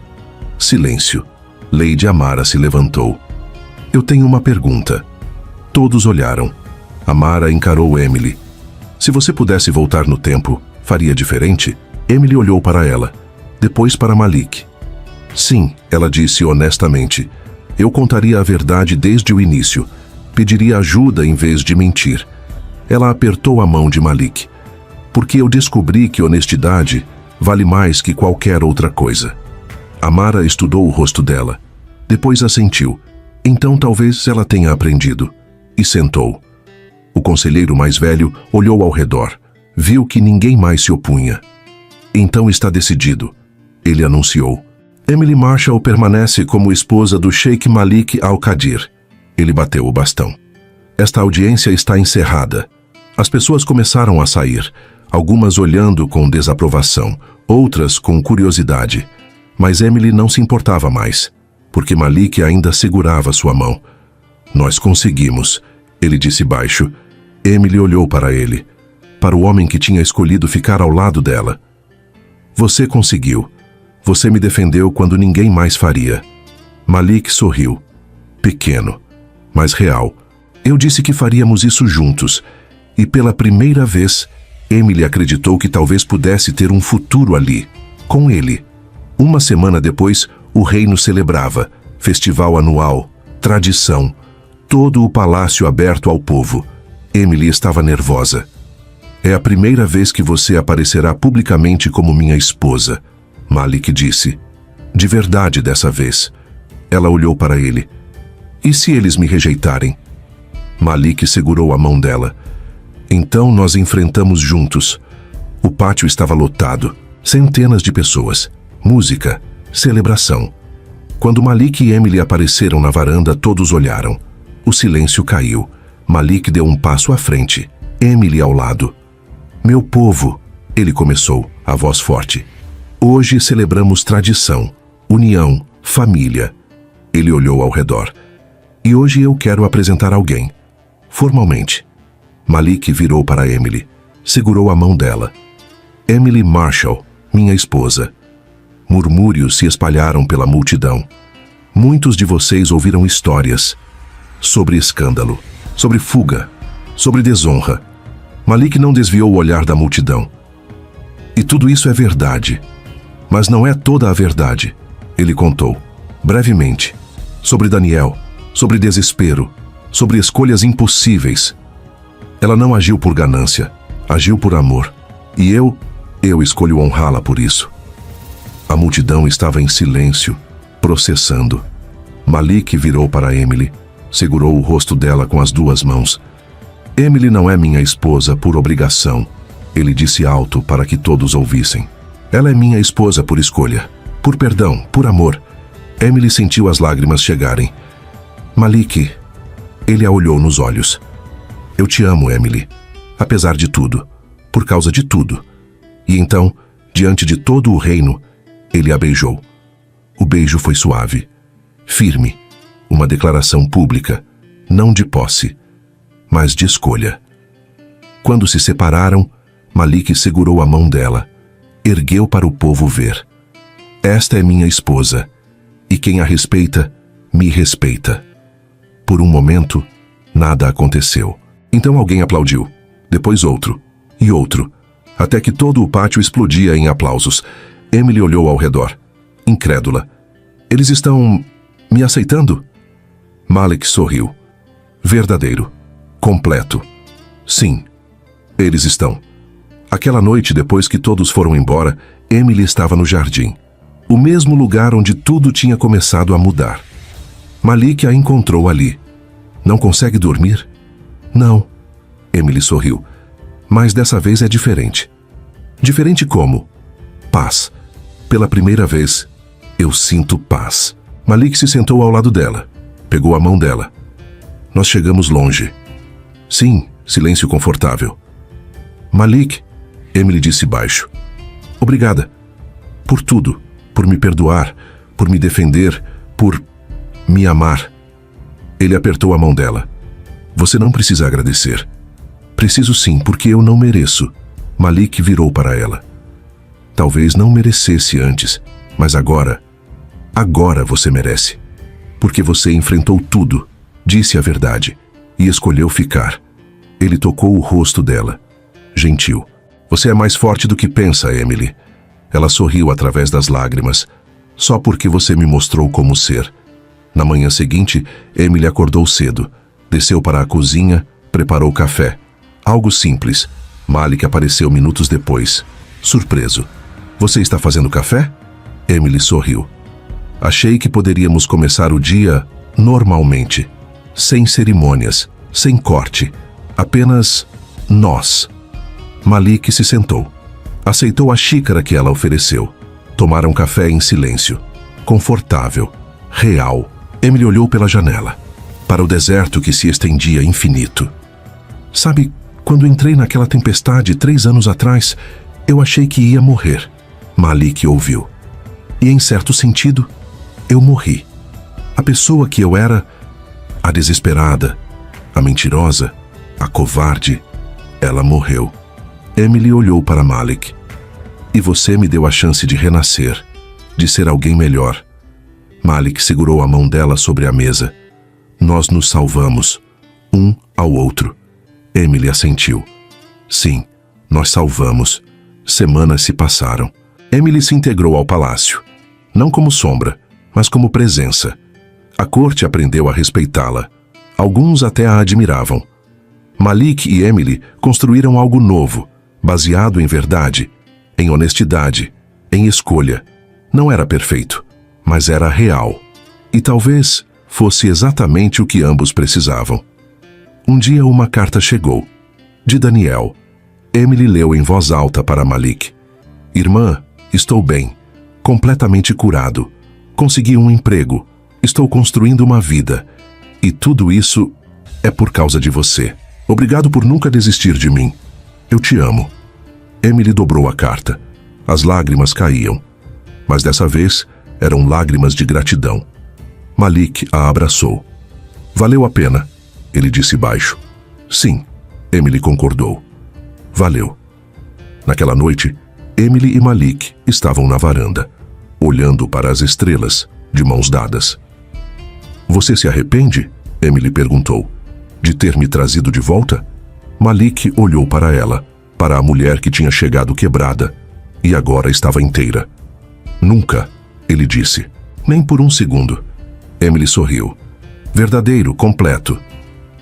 Silêncio. Lady Amara se levantou. Eu tenho uma pergunta. Todos olharam. Amara encarou Emily. Se você pudesse voltar no tempo, faria diferente? Emily olhou para ela, depois para Malik. Sim, ela disse honestamente. Eu contaria a verdade desde o início. Pediria ajuda em vez de mentir. Ela apertou a mão de Malik. Porque eu descobri que honestidade vale mais que qualquer outra coisa. Amara estudou o rosto dela. Depois assentiu. Então talvez ela tenha aprendido. E sentou. O conselheiro mais velho olhou ao redor. Viu que ninguém mais se opunha. Então está decidido. Ele anunciou. Emily Marshall permanece como esposa do Sheikh Malik Al-Qadir. Ele bateu o bastão. Esta audiência está encerrada. As pessoas começaram a sair, algumas olhando com desaprovação, outras com curiosidade. Mas Emily não se importava mais, porque Malik ainda segurava sua mão. Nós conseguimos, ele disse baixo. Emily olhou para ele, para o homem que tinha escolhido ficar ao lado dela. Você conseguiu. Você me defendeu quando ninguém mais faria. Malik sorriu. Pequeno, mas real. Eu disse que faríamos isso juntos. E pela primeira vez, Emily acreditou que talvez pudesse ter um futuro ali, com ele. Uma semana depois, o reino celebrava. Festival anual, tradição. Todo o palácio aberto ao povo. Emily estava nervosa. É a primeira vez que você aparecerá publicamente como minha esposa, Malik disse. De verdade dessa vez. Ela olhou para ele. E se eles me rejeitarem? Malik segurou a mão dela. Então nós enfrentamos juntos. O pátio estava lotado. Centenas de pessoas. Música. Celebração. Quando Malik e Emily apareceram na varanda, todos olharam. O silêncio caiu. Malik deu um passo à frente. Emily ao lado. Meu povo, ele começou, a voz forte. Hoje celebramos tradição, união, família. Ele olhou ao redor. E hoje eu quero apresentar alguém. Formalmente. Malik virou para Emily. Segurou a mão dela. Emily Marshall, minha esposa. Murmúrios se espalharam pela multidão. Muitos de vocês ouviram histórias sobre escândalo, sobre fuga, sobre desonra. Malik não desviou o olhar da multidão. E tudo isso é verdade. Mas não é toda a verdade. Ele contou, brevemente, sobre Daniel, sobre desespero, sobre escolhas impossíveis. Ela não agiu por ganância, agiu por amor. E eu escolho honrá-la por isso. A multidão estava em silêncio, processando. Malik virou para Emily, segurou o rosto dela com as duas mãos. Emily não é minha esposa por obrigação, ele disse alto para que todos ouvissem. Ela é minha esposa por escolha, por perdão, por amor. Emily sentiu as lágrimas chegarem. Malik, ele a olhou nos olhos. Eu te amo, Emily, apesar de tudo, por causa de tudo. E então, diante de todo o reino, ele a beijou. O beijo foi suave, firme, uma declaração pública, não de posse, mas de escolha. Quando se separaram, Malik segurou a mão dela, ergueu para o povo ver. Esta é minha esposa, e quem a respeita, me respeita. Por um momento, nada aconteceu. Então alguém aplaudiu, depois outro, e outro, até que todo o pátio explodia em aplausos. Emily olhou ao redor, incrédula. Eles estão me aceitando? Malik sorriu. Verdadeiro. Completo. Sim, eles estão. Aquela noite, depois que todos foram embora, Emily estava no jardim. O mesmo lugar onde tudo tinha começado a mudar. Malik a encontrou ali. Não consegue dormir? Não. Emily sorriu. Mas dessa vez é diferente. Diferente como? Paz. Pela primeira vez, eu sinto paz. Malik se sentou ao lado dela. Pegou a mão dela. Nós chegamos longe. Sim, silêncio confortável. Malik, Emily disse baixo. Obrigada. Por tudo. Por me perdoar. Por me defender. Por me amar. Ele apertou a mão dela. Você não precisa agradecer. Preciso sim, porque eu não mereço. Malik virou para ela. Talvez não merecesse antes, mas agora você merece. Porque você enfrentou tudo, disse a verdade, e escolheu ficar. Ele tocou o rosto dela. Gentil. Você é mais forte do que pensa, Emily. Ela sorriu através das lágrimas. Só porque você me mostrou como ser. Na manhã seguinte, Emily acordou cedo. Desceu para a cozinha, preparou café. Algo simples. Malik apareceu minutos depois. Surpreso. Você está fazendo café? Emily sorriu. Achei que poderíamos começar o dia normalmente. Sem cerimônias, sem corte. Apenas nós. Malik se sentou. Aceitou a xícara que ela ofereceu. Tomaram café em silêncio. Confortável. Real. Emily olhou pela janela. Para o deserto que se estendia infinito. Sabe, quando entrei naquela tempestade 3 anos atrás, eu achei que ia morrer. Malik ouviu. E em certo sentido, eu morri. A pessoa que eu era, a desesperada, a mentirosa, a covarde, ela morreu. Emily olhou para Malik. E você me deu a chance de renascer, de ser alguém melhor. Malik segurou a mão dela sobre a mesa. Nós nos salvamos, um ao outro. Emily assentiu. Sim, nós salvamos. Semanas se passaram. Emily se integrou ao palácio. Não como sombra, mas como presença. A corte aprendeu a respeitá-la. Alguns até a admiravam. Malik e Emily construíram algo novo, baseado em verdade, em honestidade, em escolha. Não era perfeito, mas era real. E talvez fosse exatamente o que ambos precisavam. Um dia uma carta chegou. De Daniel. Emily leu em voz alta para Malik. Irmã, estou bem. Completamente curado. Consegui um emprego. Estou construindo uma vida. E tudo isso é por causa de você. Obrigado por nunca desistir de mim. Eu te amo. Emily dobrou a carta. As lágrimas caíam. Mas dessa vez eram lágrimas de gratidão. Malik a abraçou. Valeu a pena, ele disse baixo. Sim, Emily concordou. Valeu. Naquela noite, Emily e Malik estavam na varanda, olhando para as estrelas, de mãos dadas. Você se arrepende? Emily perguntou. De ter me trazido de volta? Malik olhou para ela, para a mulher que tinha chegado quebrada, e agora estava inteira. Nunca, ele disse. Nem por um segundo. Emily sorriu. Verdadeiro, completo.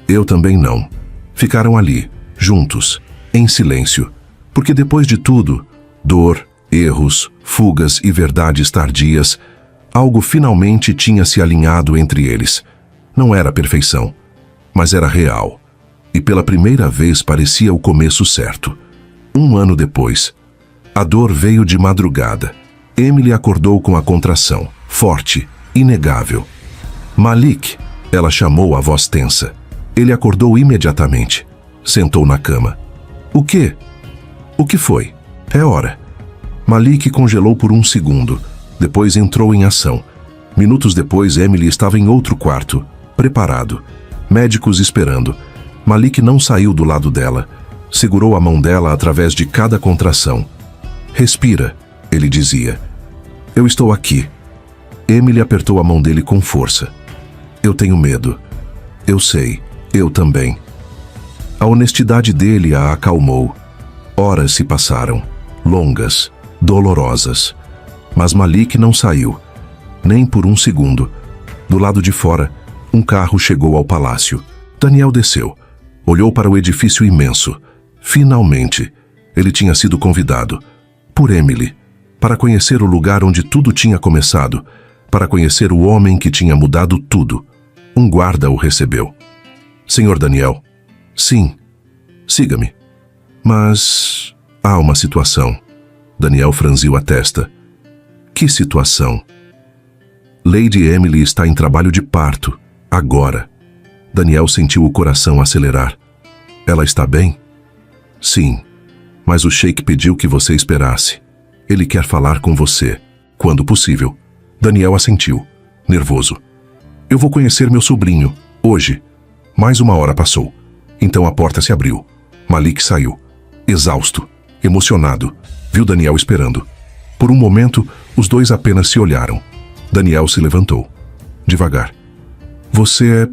Eu também não. Ficaram ali, juntos, em silêncio, porque depois de tudo, dor, erros, fugas e verdades tardias, algo finalmente tinha se alinhado entre eles. Não era perfeição, mas era real. E pela primeira vez parecia o começo certo. 1 ano depois, a dor veio de madrugada. Emily acordou com a contração, forte, inegável. Malik, ela chamou a voz tensa. Ele acordou imediatamente. Sentou na cama. O quê? O que foi? É hora. Malik congelou por 1 segundo. Depois entrou em ação. Minutos depois, Emily estava em outro quarto, preparado. Médicos esperando. Malik não saiu do lado dela. Segurou a mão dela através de cada contração. Respira, ele dizia. Eu estou aqui. Emily apertou a mão dele com força. Eu tenho medo. Eu sei, eu também. A honestidade dele a acalmou. Horas se passaram, longas, dolorosas. Mas Malik não saiu, nem por 1 segundo. Do lado de fora, um carro chegou ao palácio. Daniel desceu. Olhou para o edifício imenso. Finalmente, ele tinha sido convidado. Por Emily. Para conhecer o lugar onde tudo tinha começado. Para conhecer o homem que tinha mudado tudo. Um guarda o recebeu. Senhor Daniel. Sim. Siga-me. Mas há uma situação. Daniel franziu a testa. Que situação? Lady Emily está em trabalho de parto, agora. Daniel sentiu o coração acelerar. Ela está bem? Sim, mas o Sheik pediu que você esperasse. Ele quer falar com você, quando possível. Daniel assentiu, nervoso. Eu vou conhecer meu sobrinho, hoje. Mais uma hora passou. Então a porta se abriu. Malik saiu, exausto, emocionado. Viu Daniel esperando. Por um momento, os dois apenas se olharam. Daniel se levantou. Devagar. Você é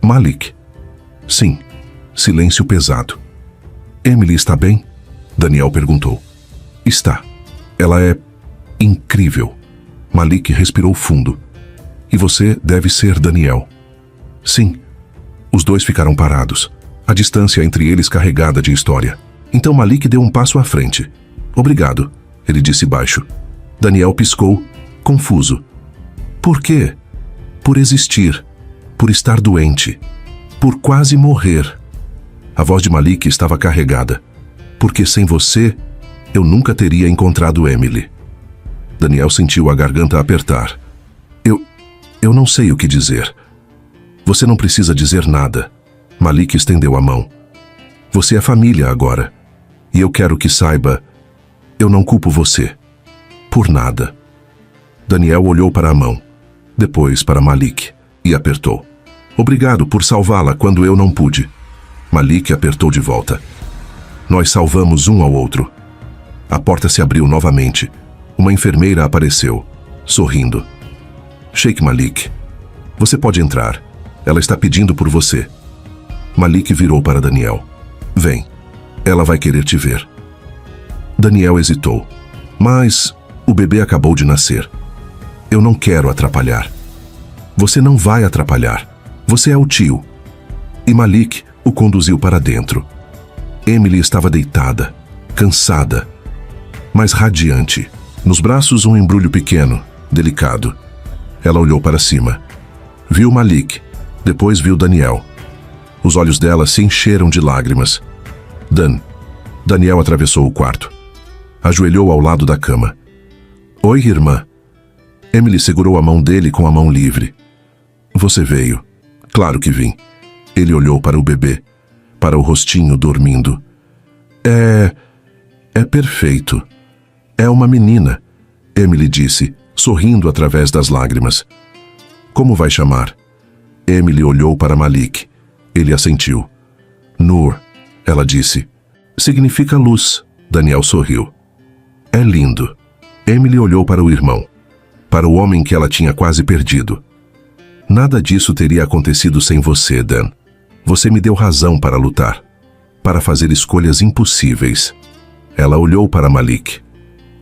Malik? Sim. Silêncio pesado. Emily está bem? Daniel perguntou. Está. Ela é incrível. Malik respirou fundo. E você deve ser Daniel. Sim. Os dois ficaram parados, a distância entre eles carregada de história. Então Malik deu um passo à frente. Obrigado, ele disse baixo. Daniel piscou, confuso. Por quê? Por existir, por estar doente, por quase morrer. A voz de Malik estava carregada. Porque sem você, eu nunca teria encontrado Emily. Daniel sentiu a garganta apertar. Eu não sei o que dizer. Você não precisa dizer nada. Malik estendeu a mão. Você é família agora. E eu quero que saiba, eu não culpo você. Por nada. Daniel olhou para a mão, depois para Malik, e apertou. Obrigado por salvá-la quando eu não pude. Malik apertou de volta. Nós salvamos um ao outro. A porta se abriu novamente. Uma enfermeira apareceu, sorrindo. Sheik Malik, você pode entrar. Ela está pedindo por você. Malik virou para Daniel. Vem, ela vai querer te ver. Daniel hesitou. Mas o bebê acabou de nascer. Eu não quero atrapalhar. Você não vai atrapalhar. Você é o tio. E Malik o conduziu para dentro. Emily estava deitada, cansada, mas radiante. Nos braços um embrulho pequeno, delicado. Ela olhou para cima. Viu Malik, depois viu Daniel. Os olhos dela se encheram de lágrimas. Daniel atravessou o quarto. Ajoelhou ao lado da cama. Oi, irmã. Emily segurou a mão dele com a mão livre. Você veio. Claro que vim. Ele olhou para o bebê, para o rostinho dormindo. É perfeito. É uma menina, Emily disse, sorrindo através das lágrimas. Como vai chamar? Emily olhou para Malik. Ele assentiu. Nur, ela disse. Significa luz, Daniel sorriu. É lindo. Emily olhou para o irmão, para o homem que ela tinha quase perdido. Nada disso teria acontecido sem você, Dan. Você me deu razão para lutar, para fazer escolhas impossíveis. Ela olhou para Malik.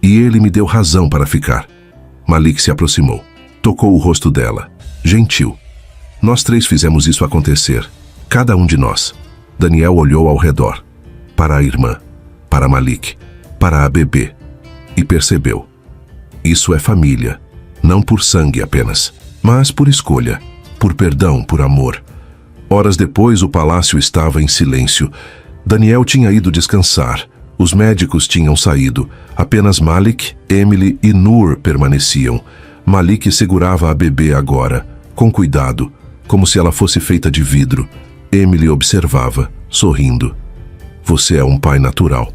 E ele me deu razão para ficar. Malik se aproximou, tocou o rosto dela, gentil. Nós três fizemos isso acontecer, cada um de nós. Daniel olhou ao redor, para a irmã, para Malik, para a bebê, e percebeu. Isso é família, não por sangue apenas, mas por escolha, por perdão, por amor. Horas depois o palácio estava em silêncio. Daniel tinha ido descansar. Os médicos tinham saído. Apenas Malik, Emily e Nur permaneciam. Malik segurava a bebê agora, com cuidado, como se ela fosse feita de vidro. Emily observava, sorrindo. Você é um pai natural.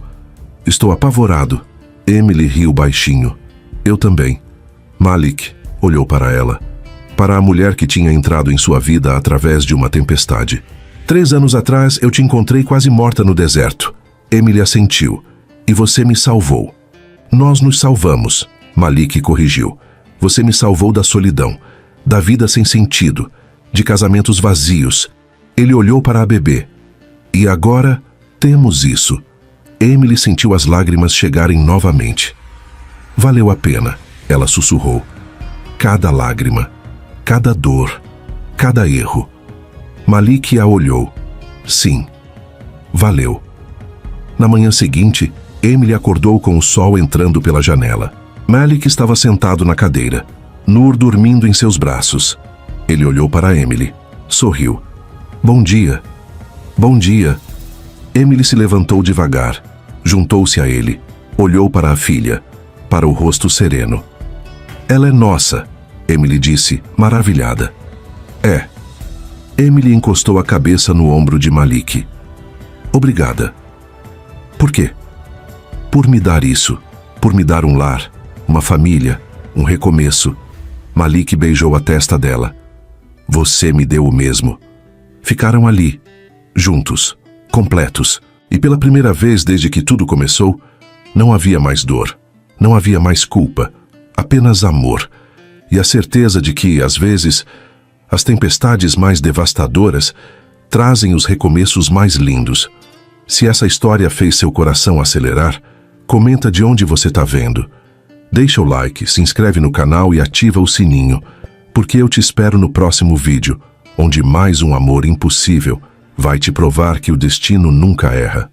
Estou apavorado. Emily riu baixinho. Eu também. Malik olhou para ela, para a mulher que tinha entrado em sua vida através de uma tempestade. 3 anos atrás eu te encontrei quase morta no deserto. Emily assentiu. E você me salvou. Nós nos salvamos, Malik corrigiu. Você me salvou da solidão, da vida sem sentido, de casamentos vazios. Ele olhou para a bebê. E agora temos isso. Emily sentiu as lágrimas chegarem novamente. Valeu a pena, ela sussurrou. Cada lágrima, cada dor, cada erro. Malik a olhou. Sim, valeu. Na manhã seguinte, Emily acordou com o sol entrando pela janela. Malik estava sentado na cadeira, Nur dormindo em seus braços. Ele olhou para Emily, sorriu. Bom dia. Bom dia. Emily se levantou devagar, juntou-se a ele, olhou para a filha, para o rosto sereno. Ela é nossa, Emily disse, maravilhada. É. Emily encostou a cabeça no ombro de Malik. Obrigada. Por quê? Por me dar isso, por me dar um lar, uma família, um recomeço. Malik beijou a testa dela. Você me deu o mesmo. Ficaram ali, juntos, completos, e pela primeira vez desde que tudo começou, não havia mais dor, não havia mais culpa, apenas amor, e a certeza de que, às vezes, as tempestades mais devastadoras trazem os recomeços mais lindos. Se essa história fez seu coração acelerar, comenta de onde você está vendo. Deixa o like, se inscreve no canal e ativa o sininho, porque eu te espero no próximo vídeo, onde mais um amor impossível vai te provar que o destino nunca erra.